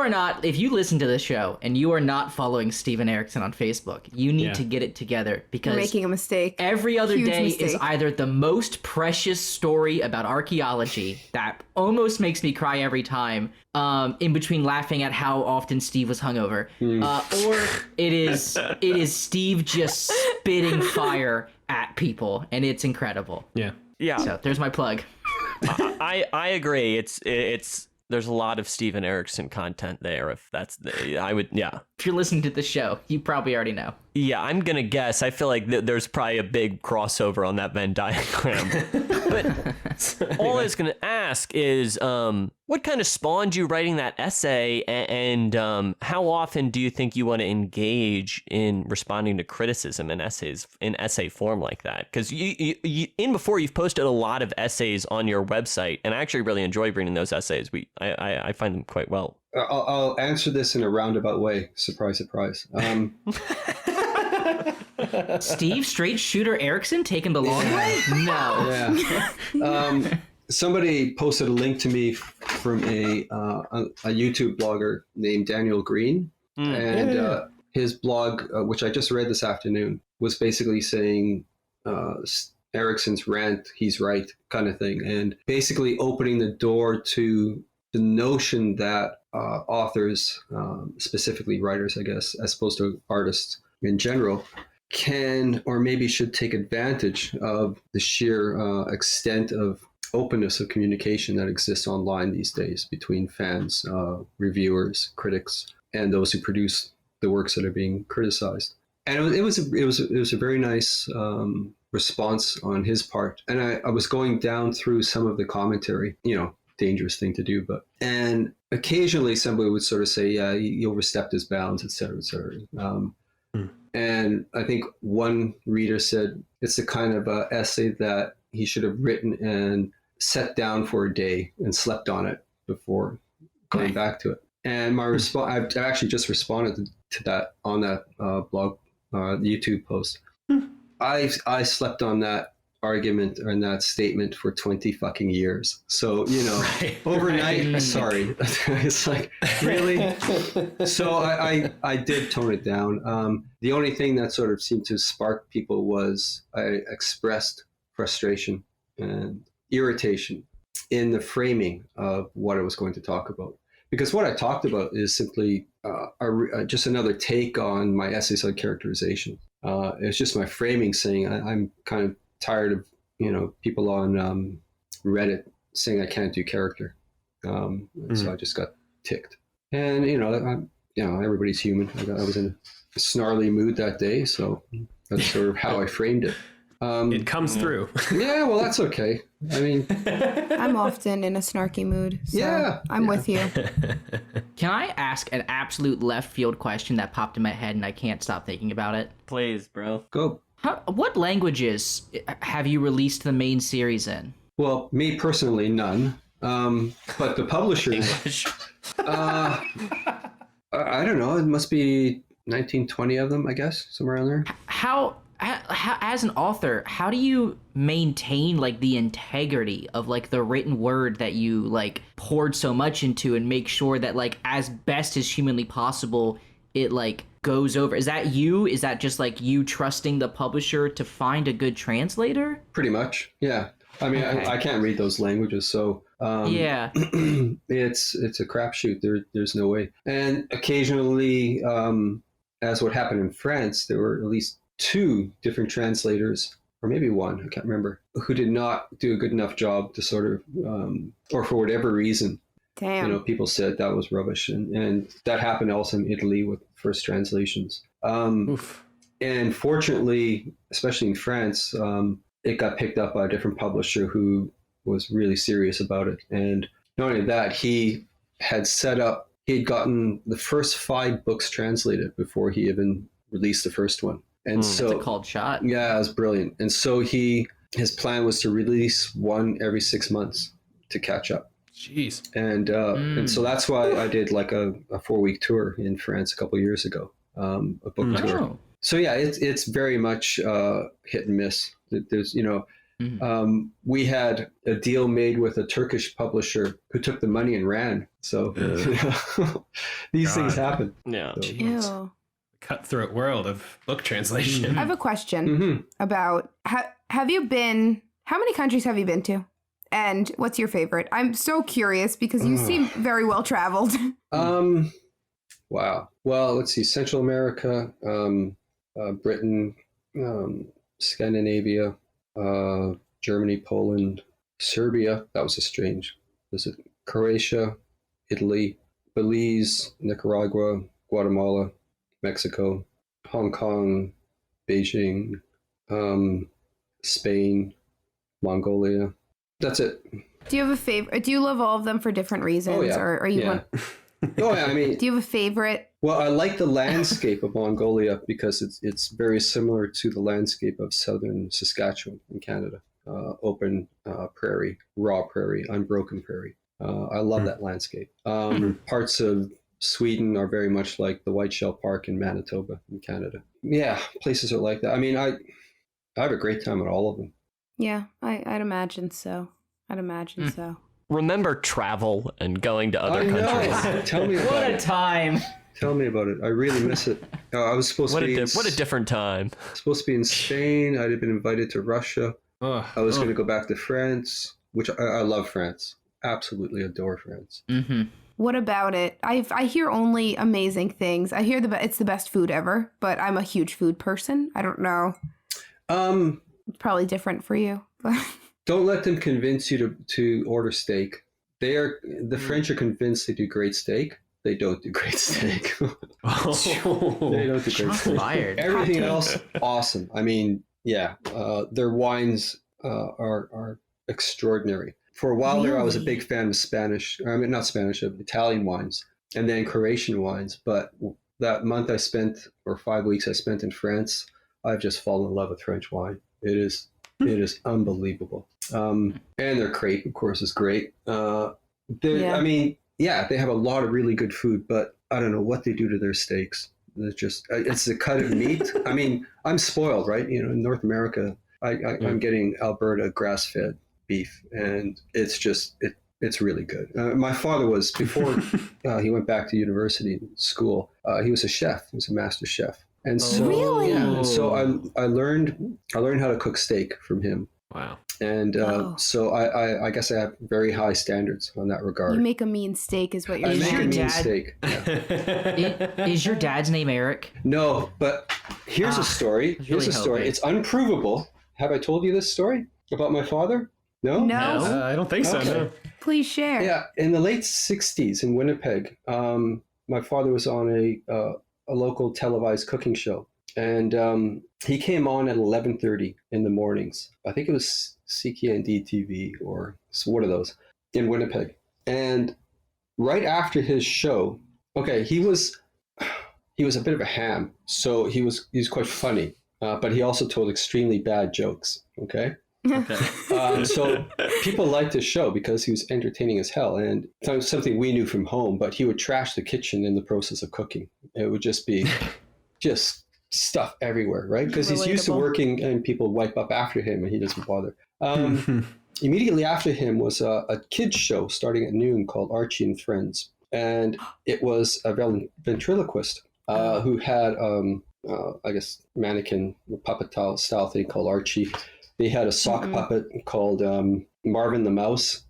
listen to this show and you are not following Steven Erikson on Facebook, you need to get it together, because You're making a mistake. Every other Huge day mistake. is either the most precious story about archaeology that almost makes me cry every time, in between laughing at how often Steve was hungover, or it is Steve just spitting fire at people, and it's incredible. Yeah. So there's my plug. I agree. It's there's a lot of Steven Erikson content there. If that's If you're listening to the show, you probably already know. Yeah, I'm gonna guess. I feel like there's probably a big crossover on that Venn diagram. But all I was gonna ask is, what kind of spawned you writing that essay, and how often do you think you want to engage in responding to criticism in essay form like that? Because you've posted a lot of essays on your website, and I actually really enjoy reading those essays. I find them quite well. I'll answer this in a roundabout way. Surprise, surprise. Steve Straight Shooter Erikson taking the long way? No. Yeah. Somebody posted a link to me from a YouTube blogger named Daniel Green, and his blog, which I just read this afternoon, was basically saying Erikson's rant, he's right, kind of thing, and basically opening the door to the notion that authors, specifically writers, I guess, as opposed to artists in general, can or maybe should take advantage of the sheer extent of openness of communication that exists online these days between fans, reviewers, critics, and those who produce the works that are being criticized. And it was a very nice response on his part. And I was going down through some of the commentary, dangerous thing to do, and occasionally somebody would sort of say, yeah, you overstepped his bounds, et cetera, et cetera. And I think one reader said it's the kind of essay that he should have written and set down for a day and slept on it before going back to it. And my response, I've actually just responded to that on that blog, YouTube post. I slept on that argument or in that statement for 20 fucking years. So, overnight, sorry. It's like, really? So I did tone it down. The only thing that sort of seemed to spark people was I expressed frustration and irritation in the framing of what I was going to talk about. Because what I talked about is simply just another take on my essays on characterization. It's just my framing saying I'm kind of tired of people on Reddit saying I can't do character. So I just got ticked. And everybody's human. I was in a snarly mood that day, so that's sort of how I framed it. It comes through. Yeah, well, that's okay. I mean, I'm often in a snarky mood. So yeah, I'm with you. Can I ask an absolute left field question that popped in my head and I can't stop thinking about it? Please, bro. go. What languages have you released the main series in? Well, me personally, none. But the publishers, I don't know. It must be 19, 20 of them, I guess, somewhere around there. How as an author, how do you maintain like the integrity of like the written word that you like poured so much into and make sure that like as best as humanly possible it like goes over? Is that you? Is that just like you trusting the publisher to find a good translator? Pretty much, yeah. I mean, Okay. I can't read those languages, so Yeah. it's a crapshoot. There's no way. And occasionally, as what happened in France, there were at least 2 different translators, or maybe one, I can't remember, who did not do a good enough job to sort of, or for whatever reason, Damn. people said that was rubbish. And that happened also in Italy with first translations. Oof. And fortunately, especially in France, it got picked up by a different publisher who was really serious about it. And not only that, he had gotten the first 5 books translated before he even released the first one. And That's a called shot. yeah, it was brilliant. And so his plan was to release one every 6 months to catch up. Jeez. And so that's why I did like a 4-week tour in France a couple of years ago, a book tour. Oh. So yeah, it's very much hit and miss. There's we had a deal made with a Turkish publisher who took the money and ran. So these things happen. Yeah. So, Ew. Cutthroat world of book translation. I have a question mhm. about have you been? How many countries have you been to? And what's your favorite? I'm so curious because you seem very well traveled. Wow. Well, let's see. Central America, Britain, Scandinavia, Germany, Poland, Serbia. That was a strange visit. Croatia, Italy, Belize, Nicaragua, Guatemala, Mexico, Hong Kong, Beijing, Spain, Mongolia. That's it. Do you have a favorite? Do you love all of them for different reasons, Oh, yeah. or are you? Yeah. Oh, yeah. I mean, Do you have a favorite? well, I like the landscape of Mongolia because it's very similar to the landscape of southern Saskatchewan in Canada. Open prairie, raw prairie, unbroken prairie. I love that landscape. Parts of Sweden are very much like the Whiteshell Park in Manitoba in Canada. Yeah, places are like that. I mean, I have a great time at all of them. Yeah, I'd imagine so. I'd imagine so. Remember travel and going to other I know. countries. Tell me about What a it. time. Tell me about it. I really miss it. I was supposed What to be a different time. supposed to be in Spain. I'd have been invited to Russia. I was going to go back to France, which I love France. Absolutely adore France. Mm-hmm. What about it? I hear only amazing things. I hear it's the best food ever, but I'm a huge food person. I don't know. It's probably different for you. Don't let them convince you to order steak. The French are convinced they do great steak. They don't do great steak. They don't do great steak. Fired. Everything Hot take. else, awesome. I mean, yeah, their wines are extraordinary. For a while there, I was a Really? big fan of of Italian wines, and then Croatian wines. But that month I spent, or 5 weeks I spent in France, I've just fallen in love with French wine. It is unbelievable. And their crepe, of course, is great. I mean, they have a lot of really good food, but I don't know what they do to their steaks. It's the cut of meat. I mean, I'm spoiled, right? You know, in North America, I'm getting Alberta grass-fed beef, and it's really good. My father was, before he went back to university school, he was a chef. He was a master chef. And so, Really? so I learned how to cook steak from him. Wow. And so I guess I have very high standards on that regard. You make a mean steak, is what you're I make a saying. mean dad- steak. Yeah. Is your dad's name Eric? No, but here's a story. was Here's really a story. hoping. It's unprovable. Have I told you this story about my father? No? No. I don't think so. Okay. No. Please share. Yeah, in the late 60s in Winnipeg, my father was on a local televised cooking show. And he came on at 11:30 in the mornings. I think it was CKND TV or one of those in Winnipeg. And right after his show, okay, he was a bit of a ham, so he was quite funny, but he also told extremely bad jokes. Okay. Okay. So people liked his show because he was entertaining as hell, and something we knew from home. But he would trash the kitchen in the process of cooking. It would just be stuff everywhere, right? Because he's used to Relatable. working and people wipe up after him, and he doesn't bother. Immediately after him was a kids show starting at noon called Archie and Friends, and it was a ventriloquist who had I guess mannequin puppet style thing called Archie. They had a sock puppet called Marvin the Mouse.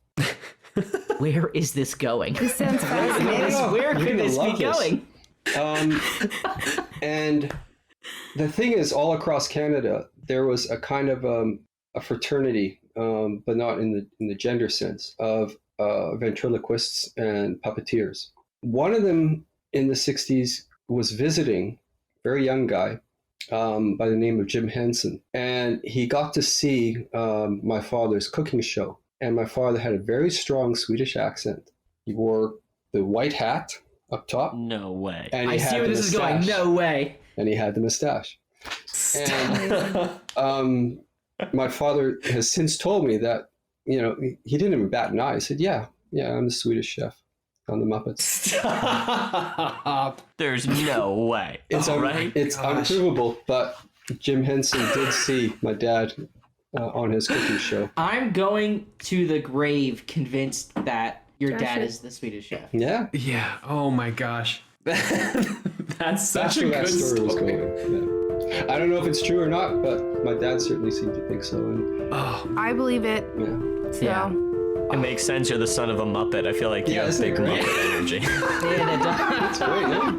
Where is this going? This sounds fascinating. Where You're could gonna this be love this. going? And the thing is, all across Canada, there was a kind of a fraternity, but not in the gender sense, of ventriloquists and puppeteers. One of them in the 60s was visiting, very young guy, by the name of Jim Henson. And he got to see my father's cooking show. And my father had a very strong Swedish accent. He wore the white hat up top. No way. And he I had see where the this is going. mustache. No way. And he had the mustache. And my father has since told me that, you know, he didn't even bat an eye. He said, yeah, I'm the Swedish chef on the Muppets. Stop. There's no way. It's right? It's unprovable, but Jim Henson did see my dad on his cooking show. I'm going to the grave convinced that your dad Joshua? is the Swedish chef. Yeah. Yeah. Oh my gosh. That's such That's a where that good story was story. going. Yeah. I don't know if it's true or not, but my dad certainly seemed to think so. And Oh, I believe it. yeah. So. Yeah. It makes sense. You're the son of a Muppet. I feel like you Yeah, have isn't it big great? Muppet energy. And it does. It's great, yeah.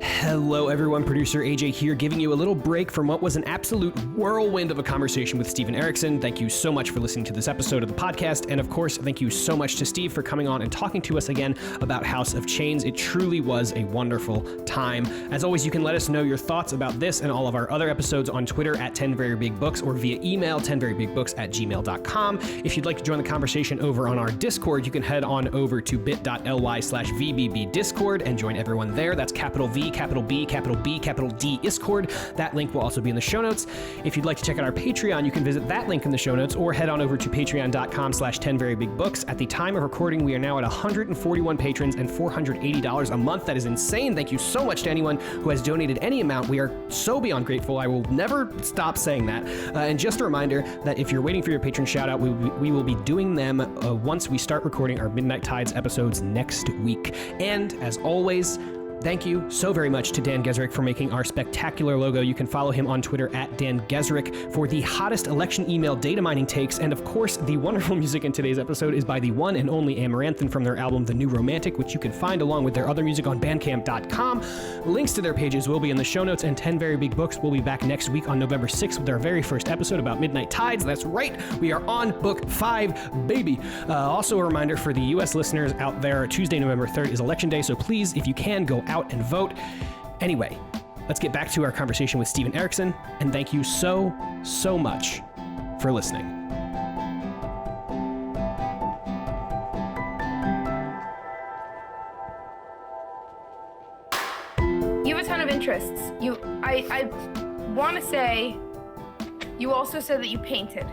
Hello, everyone. Producer AJ here, giving you a little break from what was an absolute whirlwind of a conversation with Steven Erikson. Thank you so much for listening to this episode of the podcast. And of course, thank you so much to Steve for coming on and talking to us again about House of Chains. It truly was a wonderful time. As always, you can let us know your thoughts about this and all of our other episodes on Twitter at 10verybigbooks or via email 10verybigbooks@gmail.com. If you'd like to join the conversation over on our Discord, you can head on over to bit.ly/VBB Discord and join everyone there. That's capital V, capital B, capital B, capital D, Discord. That link will also be in the show notes. If you'd like to check out our Patreon, you can visit that link in the show notes or head on over to patreon.com/10verybigbooks. At the time of recording, we are now at 141 patrons and $480 a month. That is insane. Thank you so much to anyone who has donated any amount. We are so beyond grateful. I will never stop saying that. And just a reminder that if you're waiting for your patron shout out, we will be doing them once we start recording our Midnight Tides episodes next week. And as always, thank you so very much to Dan Gesrick for making our spectacular logo. You can follow him on Twitter at Dan Gesrick for the hottest election email data mining takes. And of course, the wonderful music in today's episode is by the one and only Amaranthin from their album, The New Romantic, which you can find along with their other music on bandcamp.com. Links to their pages will be in the show notes, and 10 Very Big Books will be back next week on November 6th with our very first episode about Midnight Tides. That's right, we are on book 5, baby. Also a reminder for the U.S. listeners out there, Tuesday, November 3rd is Election Day, so please, if you can, go out and vote. Anyway, let's get back to our conversation with Steven Erikson, and thank you so much for listening. You have a ton of interests. I want to say, you also said that you painted.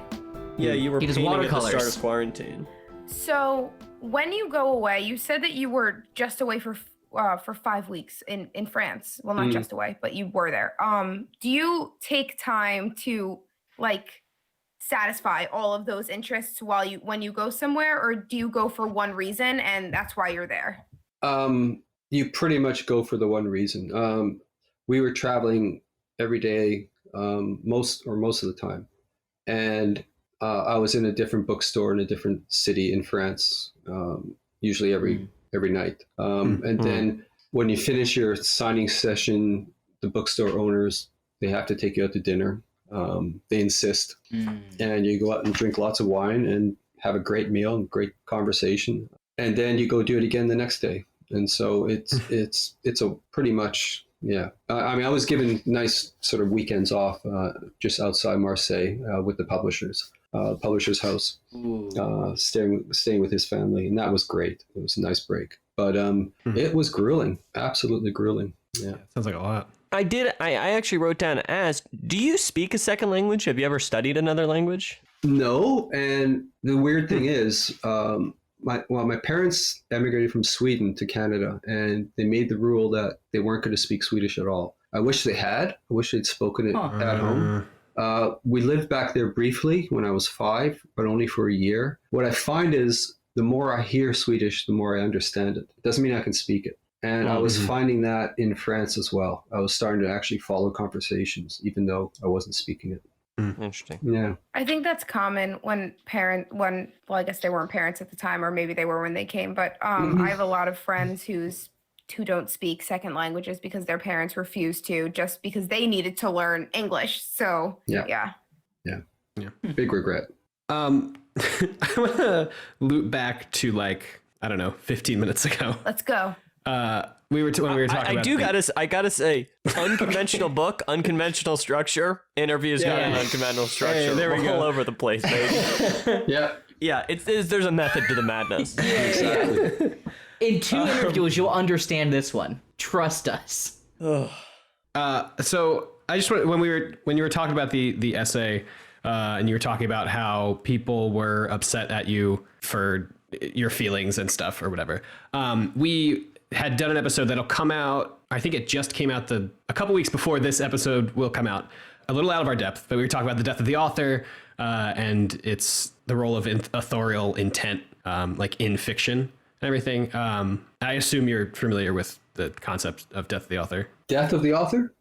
Yeah, you were He does painting at the watercolors. start of quarantine. So when you go away, you said that you were just away for 5 weeks in France. Well, not just away, but you were there. Do you take time to like satisfy all of those interests when you go somewhere, or do you go for one reason and that's why you're there? You pretty much go for the one reason. We were traveling every day, most of the time, and I was in a different bookstore in a different city in France, usually every night. And then when you finish your signing session, the bookstore owners, they have to take you out to dinner. They insist, and you go out and drink lots of wine and have a great meal and great conversation, and then you go do it again the next day. And so it's a pretty much, yeah. I mean, I was given nice sort of weekends off just outside Marseille with the publisher's house, staying with his family, and that was great. It was a nice break, but it was grueling, absolutely grueling. Yeah, Sounds like a lot. I actually wrote down and asked, do you speak a second language? Have you ever studied another language? No, and the weird thing is, my parents emigrated from Sweden to Canada, and they made the rule that they weren't going to speak Swedish at all. I wish they had. I wish they'd spoken it at home. We lived back there briefly when I was 5, but only for a year. What I find is the more I hear Swedish, the more I understand it. It doesn't mean I can speak it. And I was finding that in France as well. I was starting to actually follow conversations, even though I wasn't speaking it. Interesting. Yeah. I think that's common when I guess they weren't parents at the time, or maybe they were when they came, but I have a lot of friends who don't speak second languages because their parents refused to, just because they needed to learn English. So yeah. Big regret. I want to loop back to 15 minutes ago. Let's go. We were talking about. I gotta say, unconventional book, unconventional structure. Interviews got an unconventional structure. Hey, there we go. All over the place, baby. Yeah. There's a method to the madness. Exactly. In 2 interviews, you'll understand this one. Trust us. So I just when you were talking about the essay, and you were talking about how people were upset at you for your feelings and stuff or whatever. We had done an episode that'll come out. I think it just came out a couple weeks before this episode will come out. A little out of our depth, but we were talking about the death of the author, and it's the role of authorial intent, in fiction and everything. I assume you're familiar with the concept of death of the author. Death of the author?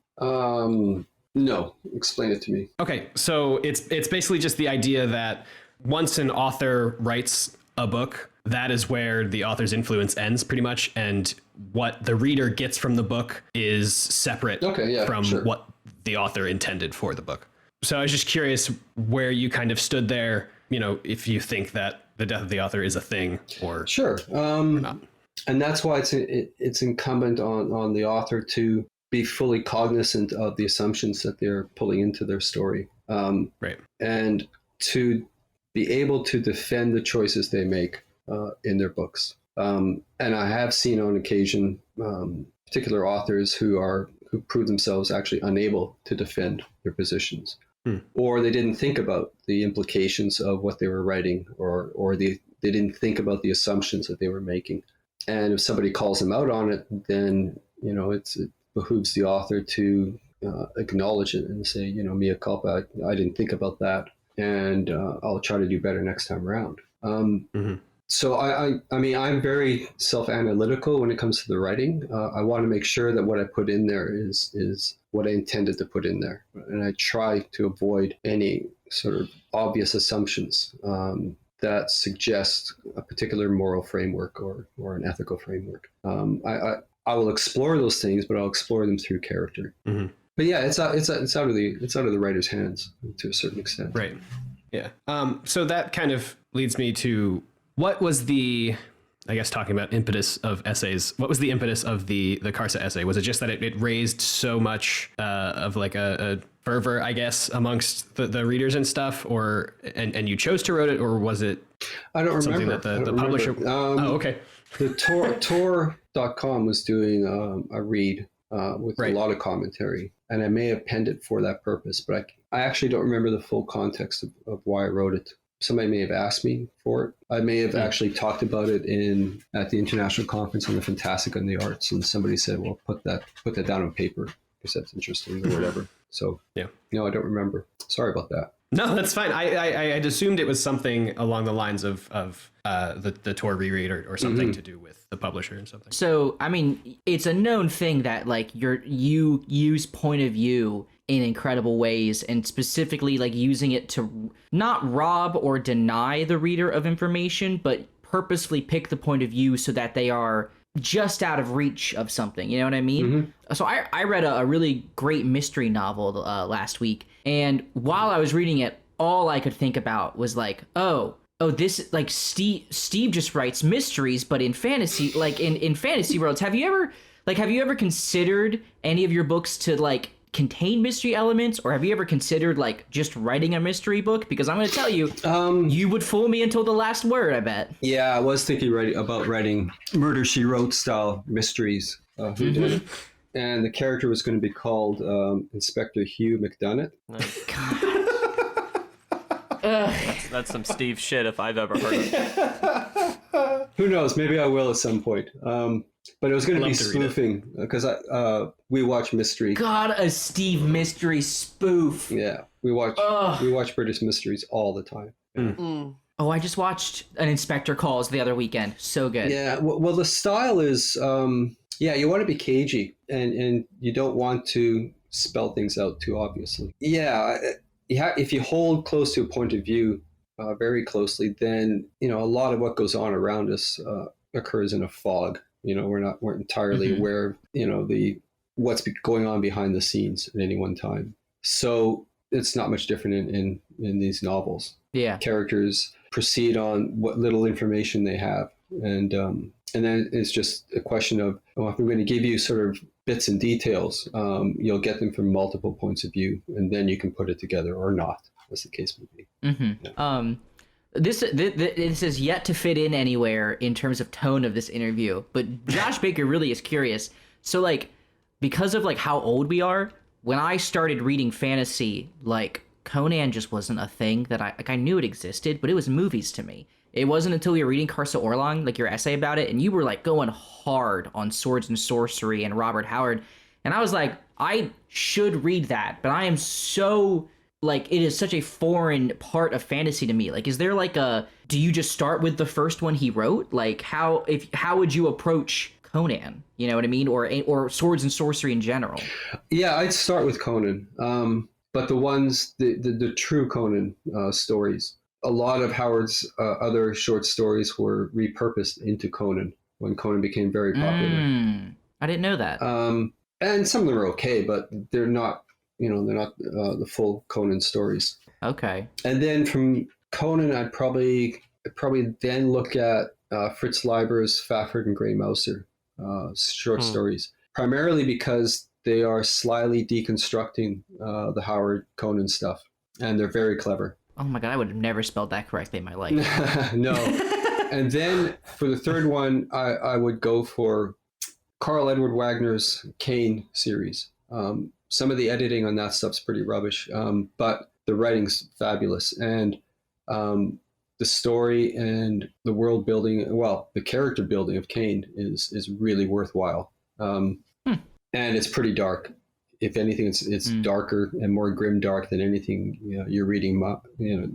No. Explain it to me. Okay, so it's basically just the idea that once an author writes a book, that is where the author's influence ends pretty much, and what the reader gets from the book is separate from what the author intended for the book. So I was just curious where you kind of stood there, if you think that the death of the author is a thing or not. And that's why it's incumbent on the author to be fully cognizant of the assumptions that they're pulling into their story. Right. And to be able to defend the choices they make in their books. And I have seen on occasion particular authors who prove themselves actually unable to defend their positions, or they didn't think about the implications of what they were writing, or they didn't think about the assumptions that they were making. And if somebody calls them out on it, then it behooves the author to acknowledge it and say, mea culpa, I didn't think about that, and I'll try to do better next time around. So I mean, I'm very self-analytical when it comes to the writing. I want to make sure that what I put in there is what I intended to put in there. And I try to avoid any sort of obvious assumptions that suggest a particular moral framework or an ethical framework. I will explore those things, but I'll explore them through character. But yeah, it's out of the writer's hands to a certain extent. Right. Yeah. So that kind of leads me to what was the I guess talking about impetus of essays, what was the impetus of the Kharsa essay? Was it just that it raised so much of like a fervor, I guess, amongst the readers and stuff, or and you chose to write it, or was it I don't something remember. that the publisher? Okay. The Tor.com was doing a read with a lot of commentary, and I may have penned it for that purpose, but I actually don't remember the full context of why I wrote it. Somebody may have asked me for it. I may have actually talked about it at the International Conference on the Fantastic and the Arts, and somebody said, "Well, put that down on paper because that's interesting," or whatever. So I don't remember. Sorry about that. No, that's fine. I had assumed it was something along the lines of the Tor reread or something to do with the publisher and something. So, I mean, it's a known thing that like you use point of view in incredible ways, and specifically like using it to not rob or deny the reader of information, but purposefully pick the point of view so that they are just out of reach of something. You know what I mean? Mm-hmm. So I read a really great mystery novel last week, and while I was reading it, all I could think about was like, oh, this like Steve just writes mysteries, but in fantasy, like in fantasy worlds. Have you ever considered any of your books to like contain mystery elements, or have you ever considered like just writing a mystery book? Because I'm going to tell you, you would fool me until the last word, I bet. Yeah, I was thinking about writing Murder, She Wrote style mysteries. Who did it? And the character was going to be called Inspector Hugh McDonough. That's some Steve shit if I've ever heard of it. Who knows? Maybe I will at some point. But it was going to be spoofing because we watch mystery. God, a Steve mystery spoof. Yeah, we watch British mysteries all the time. Oh, I just watched an Inspector Calls the other weekend. So good. Yeah, well, the style is, you want to be cagey, and you don't want to spell things out too obviously. Yeah, if you hold close to a point of view very closely, then a lot of what goes on around us occurs in a fog. We're entirely aware of what's going on behind the scenes at any one time. So it's not much different in these novels. Characters proceed on what little information they have, and then it's just a question of, if we're going to give you sort of bits and details, you'll get them from multiple points of view, and then you can put it together or not, as the case may be. Yeah. This is yet to fit in anywhere in terms of tone of this interview, but Josh Baker really is curious. So like, because of like how old we are, when I started reading fantasy, like Conan just wasn't a thing that I knew it existed, but it was movies to me. It wasn't until we were reading Kharsa Orlong, like your essay about it, and you were like going hard on swords and sorcery and Robert Howard, and I was like, I should read that, but I am so like, it is such a foreign part of fantasy to me. Like, is there like do you just start with the first one he wrote? Like, how would you approach Conan? You know what I mean? Or swords and sorcery in general? Yeah, I'd start with Conan. But the ones, the true Conan stories, a lot of Howard's other short stories were repurposed into Conan when Conan became very popular. I didn't know that. And some of them are okay, but they're not, they're not the full Conan stories. Okay. And then from Conan, I'd probably then look at Fritz Leiber's Fafhrd and Grey Mouser short stories, primarily because they are slyly deconstructing the Howard Conan stuff, and they're very clever. Oh my God, I would have never spelled that correctly in my life. No. And then for the third one, I would go for Karl Edward Wagner's Kane series. Some of the editing on that stuff's pretty rubbish, but the writing's fabulous. And the story and the world building, well, the character building of Kane is really worthwhile. And it's pretty dark. If anything, it's darker and more grimdark than anything you're reading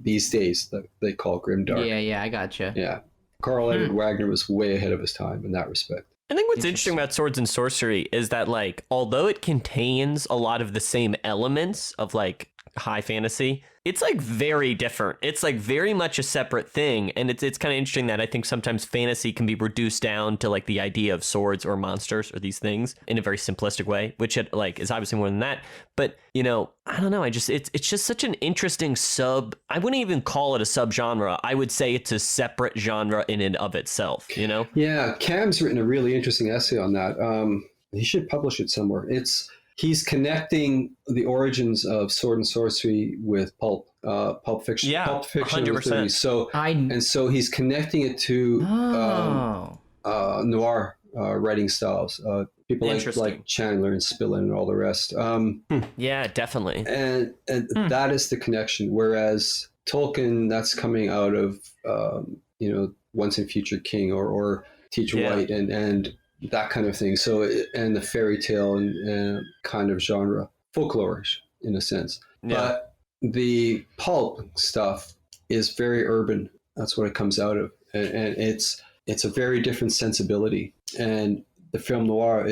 these days that they call grimdark. Yeah, I gotcha. Yeah. Karl Edward Wagner was way ahead of his time in that respect. I think what's interesting about Swords and Sorcery is that, like, although it contains a lot of the same elements of like high fantasy, it's like very different. It's like very much a separate thing. And it's kind of interesting that I think sometimes fantasy can be reduced down to like the idea of swords or monsters or these things in a very simplistic way, which it like is obviously more than that. But, you know, I don't know. It's just such an interesting I wouldn't even call it a subgenre. I would say it's a separate genre in and of itself, you know? Yeah, Cam's written a really interesting essay on that. He should publish it somewhere. He's connecting the origins of sword and sorcery with pulp fiction. Yeah, pulp fiction 100%. So he's connecting it to noir writing styles. People like Chandler and Spillane and all the rest. Yeah, definitely. And that is the connection. Whereas Tolkien, that's coming out of Once and Future King or Teacher White and that kind of thing. So, and the fairy tale and kind of genre, folklorish in a sense. Yeah. But the pulp stuff is very urban. That's what it comes out of, and it's a very different sensibility. And the film noir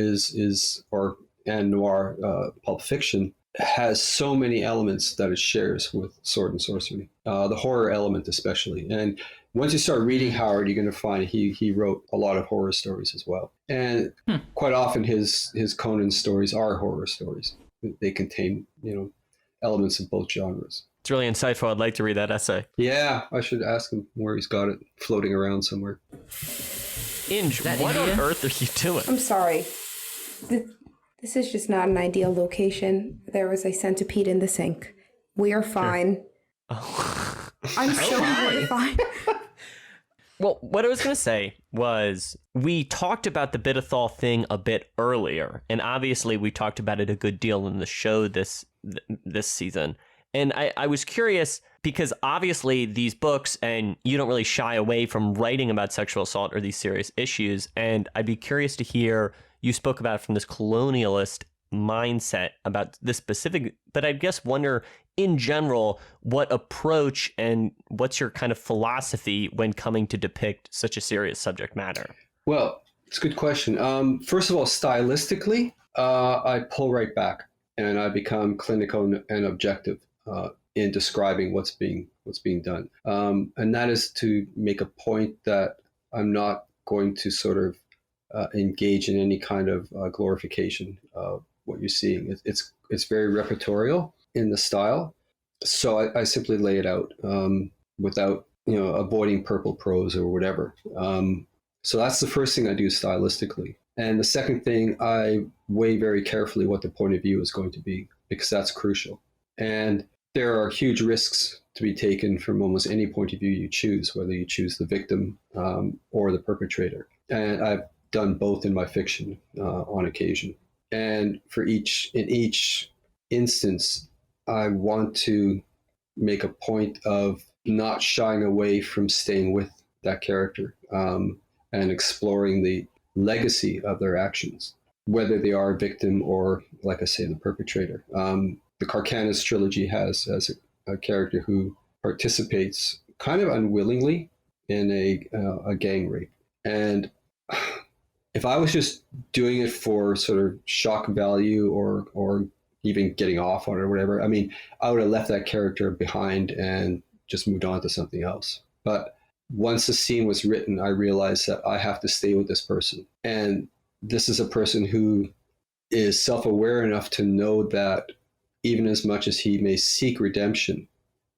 noir pulp fiction has so many elements that it shares with sword and sorcery. The horror element, especially, and once you start reading Howard, you're going to find he wrote a lot of horror stories as well. And quite often his Conan stories are horror stories. They contain, elements of both genres. It's really insightful. I'd like to read that essay. Yeah, I should ask him where he's got it floating around somewhere. Inge, what on earth are you doing? I'm sorry. This is just not an ideal location. There was a centipede in the sink. We are fine. Sure. Oh. I'm so mortified. Well, what I was going to say was we talked about the Bidethal thing a bit earlier, and obviously we talked about it a good deal in the show this season. And I was curious because obviously these books, and you don't really shy away from writing about sexual assault or these serious issues, and I'd be curious to hear, you spoke about it from this colonialist mindset about this specific, but I guess wonder in general, what approach and what's your kind of philosophy when coming to depict such a serious subject matter? Well, it's a good question. First of all, stylistically, I pull right back and I become clinical and objective in describing what's being done. And that is to make a point that I'm not going to sort of engage in any kind of glorification of what you're seeing. It's very repertorial in the style. So I simply lay it out without, avoiding purple prose or whatever. So that's the first thing I do stylistically. And the second thing, I weigh very carefully what the point of view is going to be, because that's crucial. And there are huge risks to be taken from almost any point of view you choose, whether you choose the victim or the perpetrator. And I've done both in my fiction on occasion. And in each instance, I want to make a point of not shying away from staying with that character and exploring the legacy of their actions, whether they are a victim or, like I say, the perpetrator. The Carcanis trilogy has a character who participates kind of unwillingly in a gang rape. And if I was just doing it for sort of shock value or even getting off on it or whatever, I mean, I would have left that character behind and just moved on to something else. But once the scene was written, I realized that I have to stay with this person. And this is a person who is self-aware enough to know that even as much as he may seek redemption,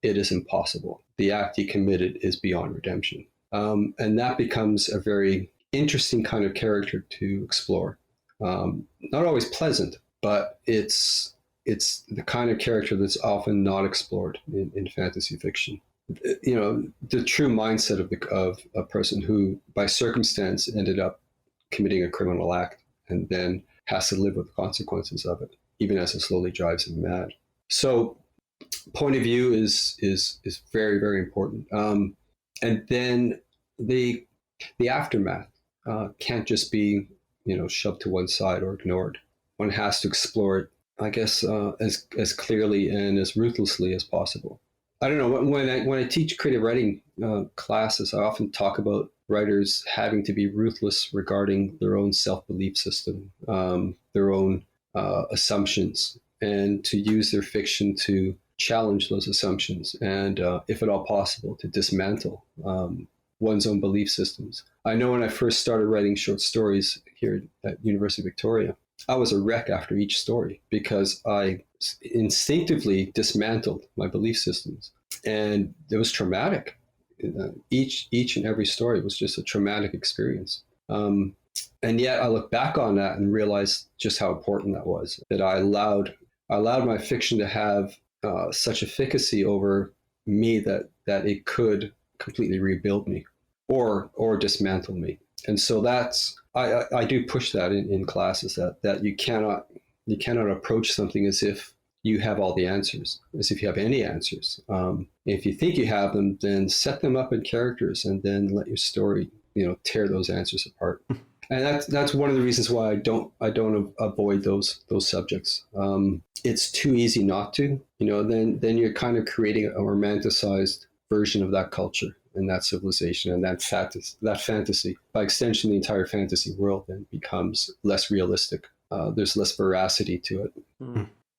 it is impossible. The act he committed is beyond redemption. And that becomes a very interesting kind of character to explore. Not always pleasant, but it's the kind of character that's often not explored in fantasy fiction. The true mindset of a person who, by circumstance, ended up committing a criminal act and then has to live with the consequences of it, even as it slowly drives him mad. So, point of view is very, very important. And then the aftermath can't just be shoved to one side or ignored. One has to explore it, I guess, as clearly and as ruthlessly as possible. I don't know, when I teach creative writing classes, I often talk about writers having to be ruthless regarding their own self-belief system, their own assumptions, and to use their fiction to challenge those assumptions and, if at all possible, to dismantle one's own belief systems. I know when I first started writing short stories here at University of Victoria, I was a wreck after each story because I instinctively dismantled my belief systems. And it was traumatic. Each and every story was just a traumatic experience. And yet I look back on that and realize just how important that was, that I allowed my fiction to have such efficacy over me that it could completely rebuild me or dismantle me. And so that's, I do push that in classes, that you cannot approach something as if you have all the answers, as if you have any answers. If you think you have them, then set them up in characters and then let your story, tear those answers apart. And that's one of the reasons why I don't avoid those subjects. It's too easy not to, then you're kind of creating a romanticized version of that culture and that civilization and that fantasy. By extension, the entire fantasy world then becomes less realistic. There's less veracity to it.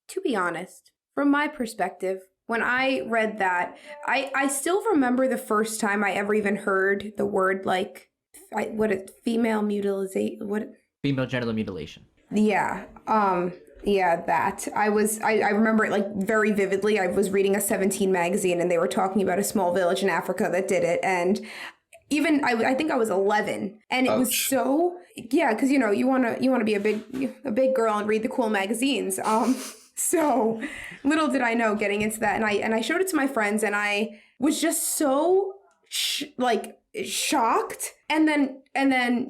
To be honest, from my perspective, when I read that, I still remember the first time I ever even heard the word female mutilation. Female genital mutilation. Yeah. That. I remember it very vividly. I was reading a 17 magazine and they were talking about a small village in Africa that did it. And even I think I was 11 and it was so, because you want to be a big girl and read the cool magazines. So little did I know getting into that. And I showed it to my friends and I was just so shocked. And then,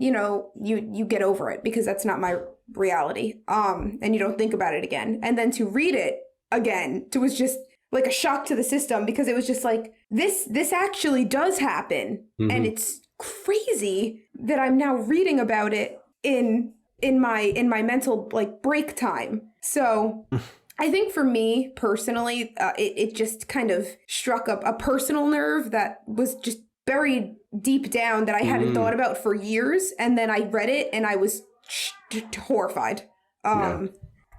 you get over it because that's not my reality. And you don't think about it again. And then to read it again, it was just like a shock to the system because it was just like, this actually does happen. Mm-hmm. And it's crazy that I'm now reading about it in my mental break time. So I think for me personally, it just kind of struck up a personal nerve that was just buried deep down that I hadn't thought about for years. And then I read it and I was horrified.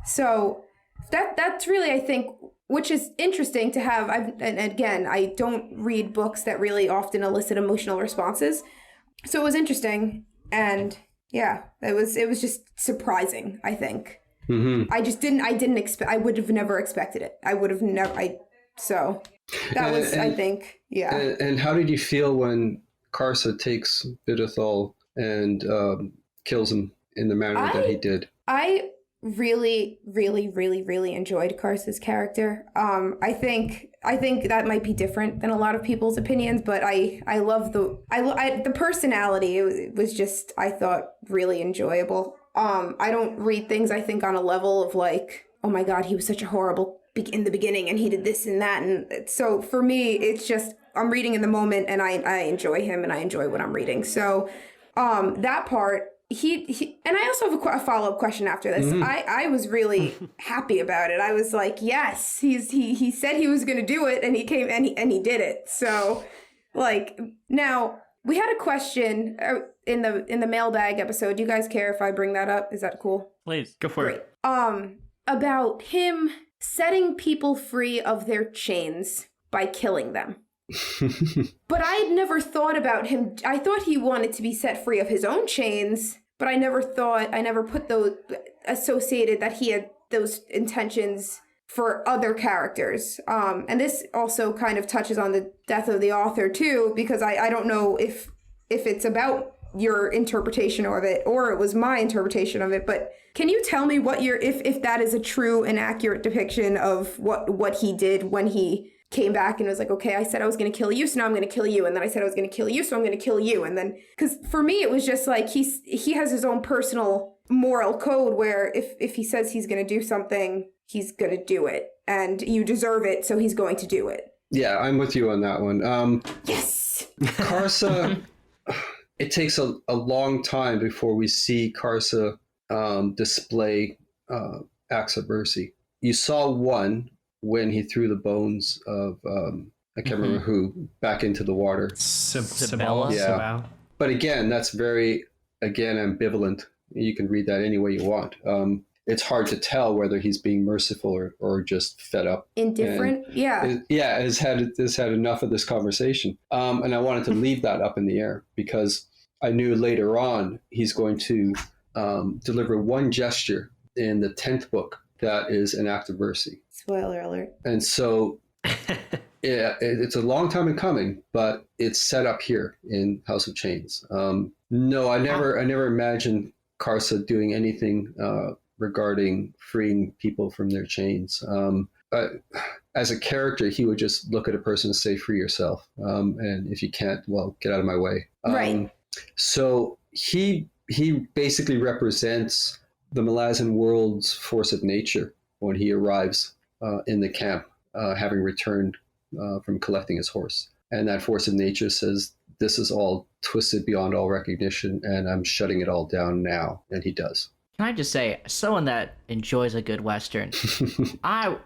So that's really, I think, which is interesting to have. And again, I don't read books that really often elicit emotional responses. So it was interesting. And yeah, it was just surprising, I think. Mm-hmm. I would have never expected it. So that was, I think, yeah. And how did you feel when Kharsa takes Bidithal and kills him in the manner that he did? I really, really, really, really enjoyed Kharsa's character. I think that might be different than a lot of people's opinions, but I love the personality. It was just, I thought, really enjoyable. I don't read things, I think, on a level of oh my God, he was such a horrible in the beginning and he did this and that. And so for me, it's just, I'm reading in the moment and I enjoy him and I enjoy what I'm reading. So that part, he and I also have a follow-up question after this. Mm-hmm. I was really happy about it. I was like, yes, he said he was going to do it and he came and he did it. So now we had a question in the mailbag episode. Do you guys care if I bring that up? Is that cool? Please, go for it. About him setting people free of their chains by killing them. But I had never thought about him. I thought he wanted to be set free of his own chains, but I never put those associated that he had those intentions for other characters. And this also kind of touches on the death of the author too, because I don't know if it's about your interpretation of it or it was my interpretation of it, but can you tell me what if that is a true and accurate depiction of what he did when he came back and was like, okay, I said I was going to kill you, so now I'm going to kill you. And then I said I was going to kill you, so I'm going to kill you. And then, because for me, it was just like he has his own personal moral code where if he says he's going to do something, he's going to do it. And you deserve it, so he's going to do it. Yeah, I'm with you on that one. Yes! Kharsa, it takes a long time before we see Kharsa display acts of mercy. You saw one when he threw the bones of, I can't remember who, back into the water. Sabella? Yeah. But again, that's very, ambivalent. You can read that any way you want. it's hard to tell whether he's being merciful or just fed up. Indifferent. Has had enough of this conversation. And I wanted to leave that up in the air because I knew later on he's going to deliver one gesture in the 10th book that is an act of mercy. Spoiler alert. And so it's a long time in coming, but it's set up here in House of Chains. No, I never imagined Kharsa doing anything regarding freeing people from their chains. But as a character, he would just look at a person and say, free yourself. And if you can't, well, get out of my way. Right. So he basically represents the Malazan world's force of nature when he arrives in the camp, having returned from collecting his horse. And that force of nature says, this is all twisted beyond all recognition, and I'm shutting it all down now. And he does. Can I just say, someone that enjoys a good Western, I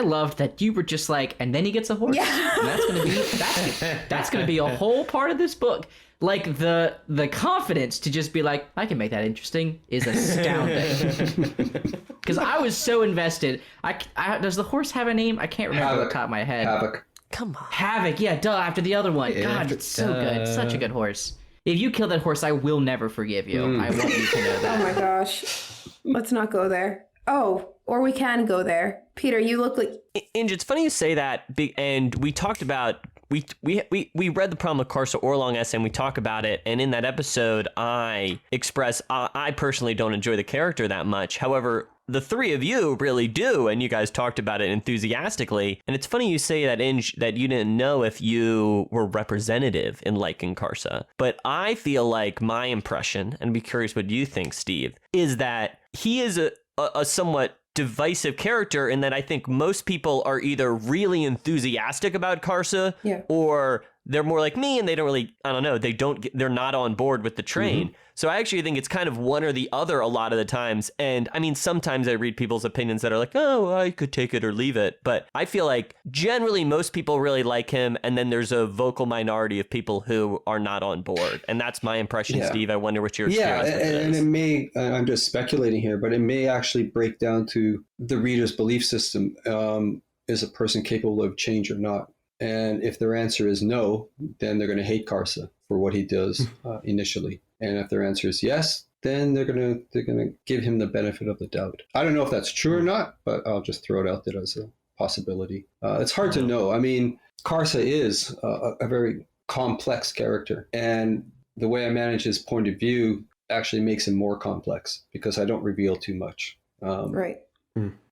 loved that you were just like, and then he gets a horse. Yeah. And that's gonna be a whole part of this book. Like the confidence to just be like, I can make that interesting is astounding. Because I was so invested. Does the horse have a name? I can't remember off the top of my head. Havoc. Come on. Havoc, yeah, duh, after the other one. God, it's so good. Such a good horse. If you kill that horse, I will never forgive you. I want you to know that. Oh my gosh. Let's not go there. Oh, or we can go there. Peter, you look like... Inge, it's funny you say that, and we talked about... We read The Problem of Kharsa Orlong essay, and we talk about it, and in that episode, I express I personally don't enjoy the character that much. However, the three of you really do, and you guys talked about it enthusiastically. And it's funny you say that, Inge, that you didn't know if you were representative in liking Kharsa. But I feel like my impression, and I'd be curious what you think, Steve, is that he is a somewhat divisive character in that I think most people are either really enthusiastic about Kharsa or they're more like me and they don't really, I don't know, they're not on board with the train. Mm-hmm. So I actually think it's kind of one or the other a lot of the times. And I mean, sometimes I read people's opinions that are like, oh, I could take it or leave it. But I feel like generally most people really like him. And then there's a vocal minority of people who are not on board. And that's my impression, Steve. I wonder what your experience with it is. And it may, I'm just speculating here, but it may actually break down to the reader's belief system. Is a person capable of change or not? And if their answer is no, then they're going to hate Kharsa for what he does initially. And if their answer is yes, then they're going to give him the benefit of the doubt. I don't know if that's true or not, but I'll just throw it out there as a possibility. It's hard to know. I mean, Kharsa is a very complex character, and the way I manage his point of view actually makes him more complex because I don't reveal too much. Right.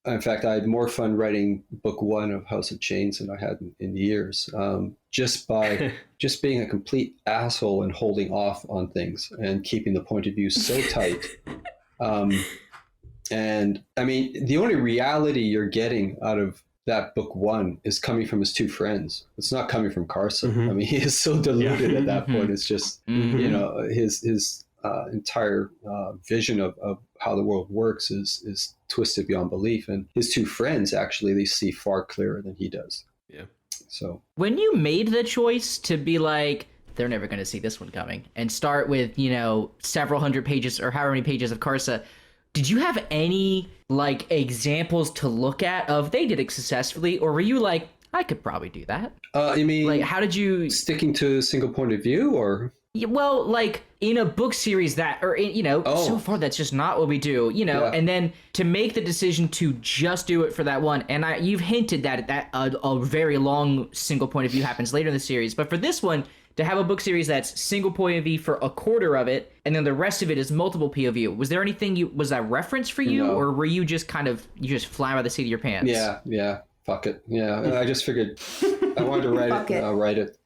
In fact, I had more fun writing book one of House of Chains than I had in years, just by just being a complete asshole and holding off on things and keeping the point of view so tight. And I mean, the only reality you're getting out of that book one is coming from his two friends. It's not coming from Kharsa. Mm-hmm. I mean, he is so deluded at that point. It's just, you know, his entire vision of how the world works is twisted beyond belief, and his two friends actually they see far clearer than he does. Yeah. So when you made the choice to be like, they're never going to see this one coming, and start with, you know, several hundred pages or however many pages of Kharsa, did you have any like examples to look at of they did it successfully, or were you like, I could probably do that? You mean like how did you sticking to a single point of view or? Well, like in a book series that, or in, you know, so far that's just not what we do, you know, and then to make the decision to just do it for that one. And you've hinted that a very long single point of view happens later in the series. But for this one, to have a book series that's single point of view for a quarter of it, and then the rest of it is multiple POV. Was there anything was that reference for you, or were you just you just fly by the seat of your pants? Yeah. Fuck it. Yeah. I just figured I wanted to write it. I'll write it.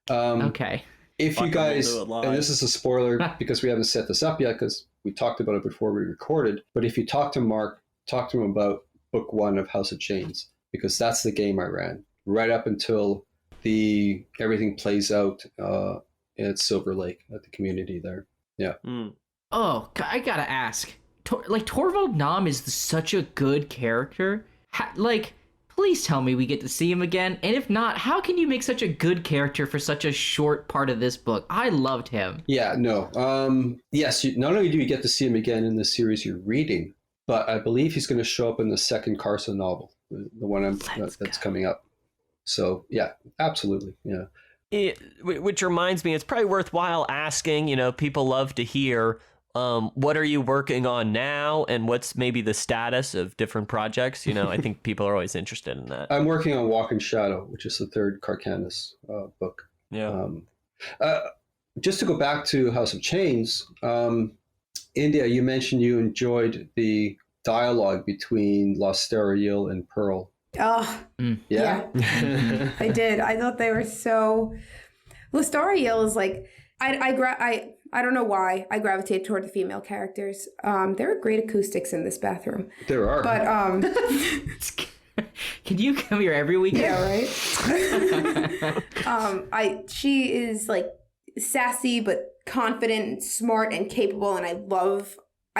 Okay. If you guys, and this is a spoiler because we haven't set this up yet because we talked about it before we recorded, but if you talk to Mark, talk to him about book one of House of Chains, because that's the game I ran right up until everything plays out at Silver Lake at the community there. Yeah. Oh, I gotta ask, Torvald Nam is such a good character. Please tell me we get to see him again. And if not, how can you make such a good character for such a short part of this book? I loved him. Yeah, no. Yes, not only do you get to see him again in the series you're reading, but I believe he's going to show up in the second Kharsa novel, the one that's coming up. So yeah, absolutely, yeah. Which reminds me, it's probably worthwhile asking, people love to hear, what are you working on now and what's maybe the status of different projects? I think people are always interested in that. I'm working on Walk in Shadow, which is the third Carcanis book. Yeah. Just to go back to House of Chains, India, you mentioned you enjoyed the dialogue between Lostariel and Pearl. Oh, Yeah. I did. I thought they were so. Lostariel is like, I don't know why I gravitate toward the female characters. There are great acoustics in this bathroom. There are. But Can you come here every weekend? Yeah, right. She is like sassy but confident and smart and capable, and I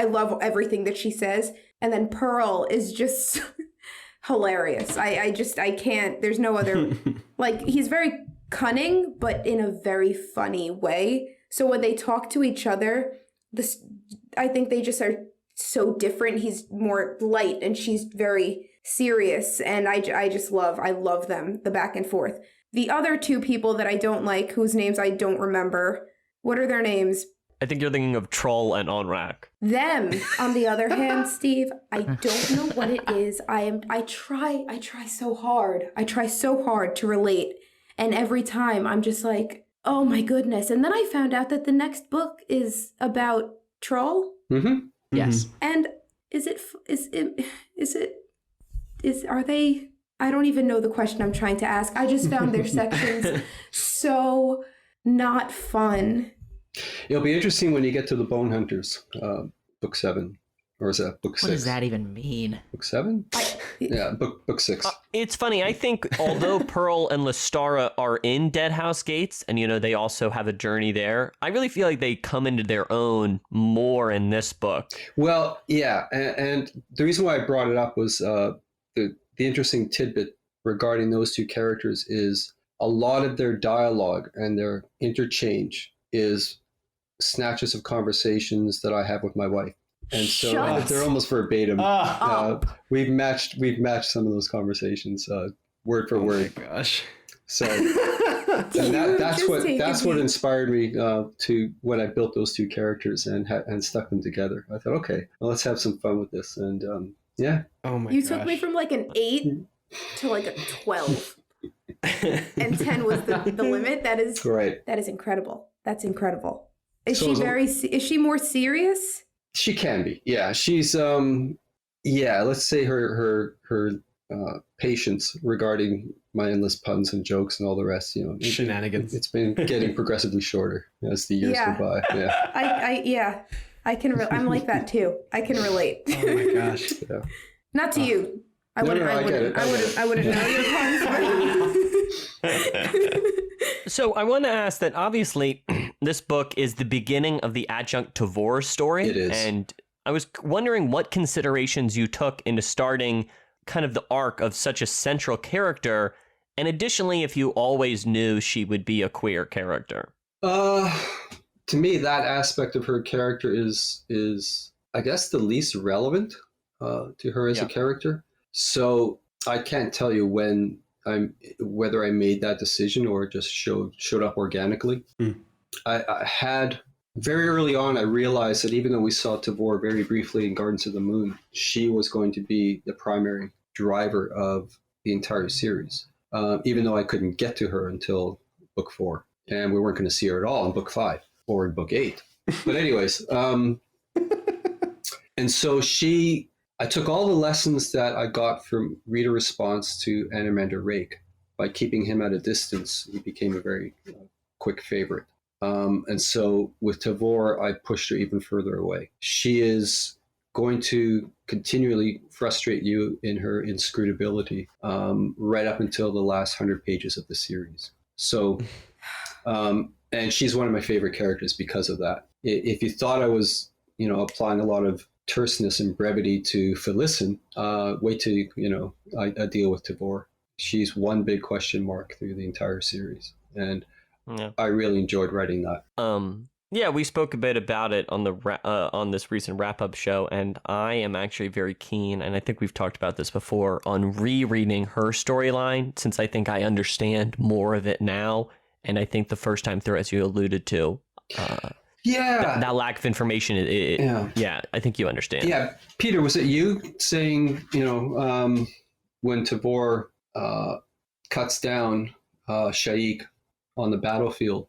love everything that she says. And then Pearl is just hilarious. I can't, there's no other, like, he's very cunning, but in a very funny way. So when they talk to each other, I think they just are so different. He's more light and she's very serious. And I love them, the back and forth. The other two people that I don't like, whose names I don't remember, what are their names? I think you're thinking of Troll and Onrak. Them, on the other hand, Steve, I don't know what it is. I try so hard. I try so hard to relate. And every time I'm just like, oh my goodness. And then I found out that the next book is about Troll. Mm-hmm. Yes. And are they, I don't even know the question I'm trying to ask. I just found their sections so not fun. It'll be interesting when you get to the Bone Hunters, book 7. Or is that book 6? What does that even mean? Book 7? Yeah, book 6. It's funny. I think although Pearl and Lestara are in Deadhouse Gates, and they also have a journey there, I really feel like they come into their own more in this book. Well, yeah, and the reason why I brought it up was the interesting tidbit regarding those two characters is a lot of their dialogue and their interchange is snatches of conversations that I have with my wife. And so they're almost verbatim. We've matched some of those conversations, word for word. Oh my gosh! So and that's what inspired me to when I built those two characters and stuck them together. I thought, okay, well, let's have some fun with this, and yeah. Oh my! You took me from like an 8 to like a 12, and 10 was the limit. That is right. That is incredible. That's incredible. Is she more serious? She can be, yeah. She's, let's say her patience regarding my endless puns and jokes and all the rest, shenanigans. It's been getting progressively shorter as the years go by. Yeah, I can. I'm like that too. I can relate. Oh my gosh! Yeah. Not to you. I wouldn't know your puns. So I want to ask that obviously this book is the beginning of the adjunct Tavor story. It is. And I was wondering what considerations you took into starting kind of the arc of such a central character. And additionally, if you always knew she would be a queer character. To me, that aspect of her character is I guess the least relevant to her as a character. So I can't tell you whether I made that decision or just showed up organically. I had very early on, I realized that even though we saw Tavor very briefly in Gardens of the Moon, she was going to be the primary driver of the entire series, even though I couldn't get to her until book 4. And we weren't going to see her at all in book 5 or in book 8. But anyways, and so I took all the lessons that I got from reader response to Animander Rake. By keeping him at a distance, he became a very quick favorite. And so with Tavor, I pushed her even further away. She is going to continually frustrate you in her inscrutability right up until the last 100 pages of the series. So, and she's one of my favorite characters because of that. If you thought I was, applying a lot of terseness and brevity to Felicin, wait till, I deal with Tavor. She's one big question mark through the entire series. And I really enjoyed writing that. Yeah, we spoke a bit about it on the on this recent wrap-up show, and I am actually very keen, and I think we've talked about this before, on rereading her storyline, since I think I understand more of it now, and I think the first time through, as you alluded to, that lack of information, yeah, I think you understand. Yeah, Peter, was it you saying, when Tavor cuts down Shaikh on the battlefield,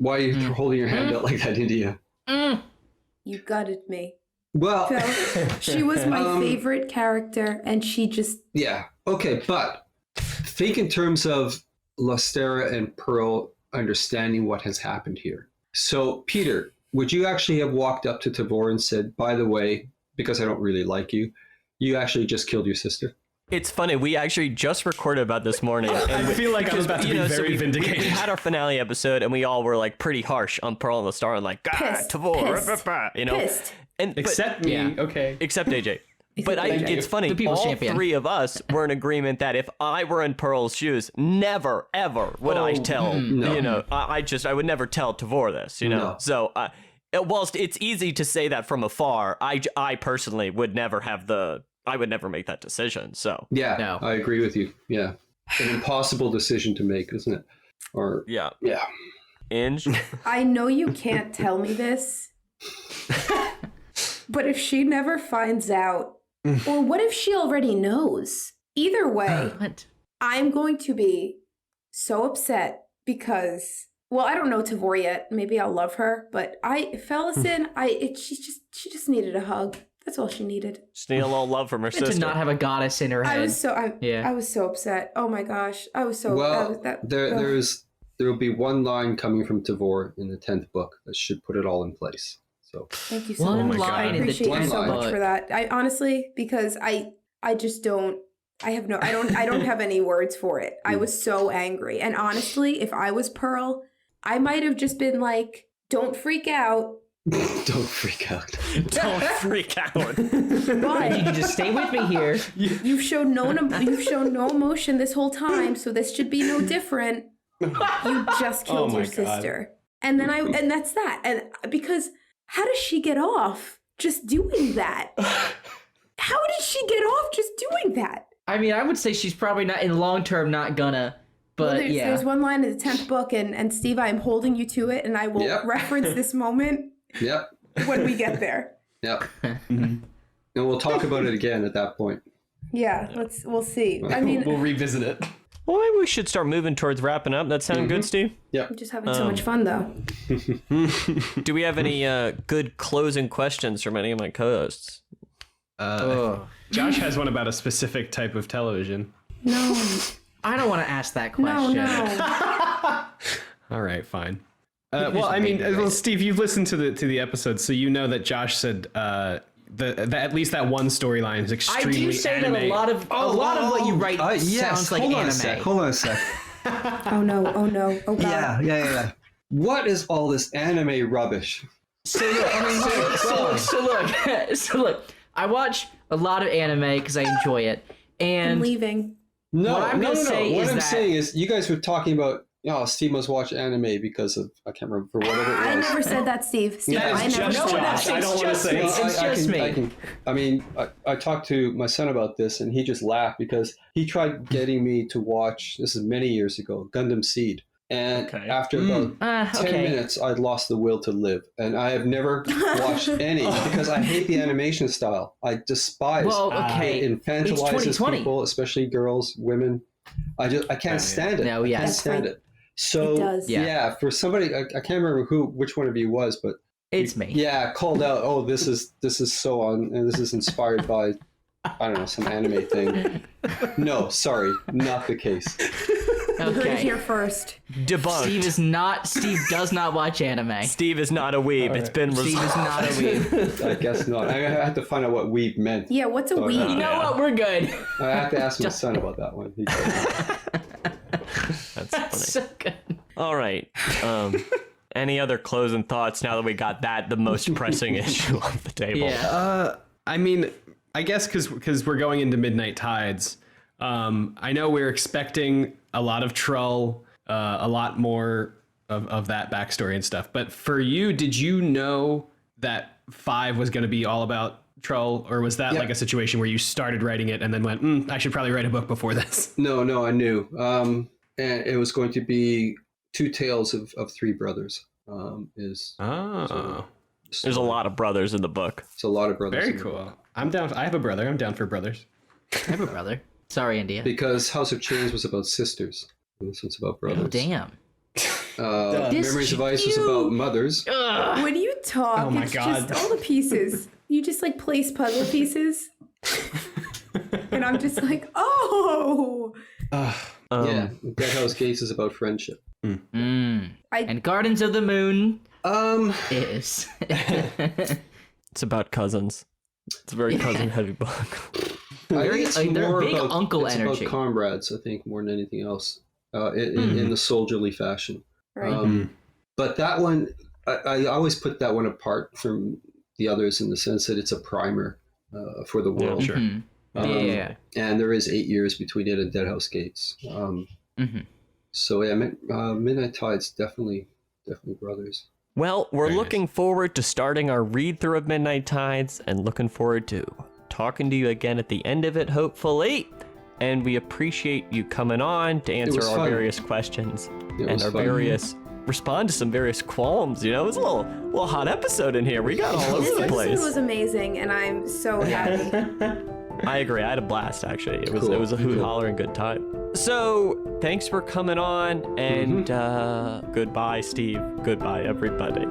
why are you holding your hand out like that, India? You gutted me. Well, Phil, she was my favorite character, and she just... Yeah, okay, but think in terms of Lostera and Pearl understanding what has happened here. So, Peter, would you actually have walked up to Tavor and said, by the way, because I don't really like you, you actually just killed your sister? It's funny, we actually just recorded about this morning. And I feel like I was about to be very vindicated. We had our finale episode, and we all were like pretty harsh on Pearl and the Star, and like, Tavor, you know, pissed. Except me, okay. Except AJ. But it's funny, The people's all champion. three of us were in agreement that if I were in Pearl's shoes, never, ever would I tell, I would never tell Tavor this, you know? No. So, whilst it's easy to say that from afar, I personally would never I would never make that decision, so. Yeah, No. I agree with you. Yeah. An impossible decision to make, isn't it? Or Yeah. Inge? I know you can't tell me this, but if she never finds out, or what if she already knows? Either way, What? I'm going to be so upset because, well, I don't know Tavor yet. Maybe I'll love her, but she just needed a hug. That's all she needed. Just need a little love from her sister. To not have a goddess in her head. I was so upset. Oh my gosh, I was so. Well, there will be one line coming from Tavor in the 10th book that should put it all in place. So Thank you so One much. line I in the appreciate you 10th so much book. for that. I honestly, because I just don't. I don't have any words for it. I was so angry, and honestly, if I was Pearl, I might have just been like, "Don't freak out." don't freak out. Don't freak out. But You can just stay with me here. you've shown no emotion this whole time, so this should be no different. You just killed your sister, and that's that. And because how does she get off just doing that? How did she get off just doing that? I mean, I would say she's probably not, in long term, not gonna, but Well, yeah. there's one line in the 10th book, and Steve, I'm holding you to it, and I will Yep. reference this moment Yep. when we get there. Yep. And we'll talk about it again at that point. Yeah, we'll see. I mean, We'll revisit it. Well, maybe we should start moving towards wrapping up. That sound good, Steve? Yep. I'm just having so much fun, though. Do we have any good closing questions from any of my co-hosts? Josh has one about a specific type of television. No, I don't want to ask that no, question. no. All right, fine. Well, I mean, Steve, you've listened to the episode, so you know that Josh said at least that one storyline is I extremely do say anime. that a lot of what you write sounds like anime. Hold on a sec. Oh no, oh god. Yeah. What is all this anime rubbish? So look, I watch a lot of anime because I enjoy it, I'm and leaving. No. What I'm gonna say What is I'm that- saying is, you guys were talking about, Steve must watch anime because of, I can't remember, for whatever it was. I never said that, Steve. Steve, Yeah, I it's never just said Josh. that. I don't want to say It's just me. I mean, I talked to my son about this, and he just laughed because he tried getting me to watch, this is many years ago, Gundam Seed. And after about 10 minutes, I'd lost the will to live. And I have never watched any because I hate the animation style. I despise it infantilizes 2020. people, especially girls, women. I can't stand it. No, I yes. can't That's stand fine. it. So, It does. yeah, for somebody, I can't remember which one of you was, but it's me. yeah, called out, oh, this is so on, and this is inspired by, I don't know, some anime thing. No, sorry, not the case. You heard it Okay. here first. Debunked. Steve does not watch anime. Steve is not a weeb. It's been Steve resolved. is not a weeb. I guess not. I had to find out what weeb meant. Yeah, what's a Sorry. weed? You know what? We're good. I have to ask my son about that one. He told me. That's funny. So good. All right. Any other closing thoughts now that we got the most pressing issue off the table? Yeah. I mean, I guess because we're going into Midnight Tides. I know we're expecting a lot of Trull, a lot more of that backstory and stuff. But for you, did you know that 5 was going to be all about Trull, or was that like a situation where you started writing it and then went, I should probably write a book before this? No, I knew. And it was going to be 2 tales of 3 brothers. There's a lot of brothers in the book. It's a lot of brothers. Very cool. I'm down. I have a brother. I'm down for brothers. I have a brother. Sorry, India. Because House of Chains was about sisters. This one's about brothers. Oh, damn. Memories of Ice was about mothers. When you talk, Oh my it's God. just all the pieces. You just like place puzzle pieces. And I'm just like, oh. Yeah, Dead House Gates is about friendship. And Gardens of the Moon is. It's about cousins. It's a very cousin-heavy book. I think it's they're more big about, uncle it's energy. about comrades, I think, more than anything else, in the soldierly fashion. Right. But that one, I always put that one apart from the others in the sense that it's a primer for the world. Sure. Yeah. And there is 8 years between it and Dead House Gates. So yeah, Midnight Tides definitely brothers. Well, we're Very looking forward to starting our read-through of Midnight Tides and looking forward to talking to you again at the end of it, hopefully. And we appreciate you coming on to answer was our fun. various questions It and was our fun. various respond to some various qualms. You know, it was a little hot episode in here. We got all over This the episode place. was amazing, and I'm so happy. I agree. I had a blast, actually. It was Cool. it was a hoot, Cool. holler, and good time. So, thanks for coming on, and goodbye, Steve. Goodbye, everybody.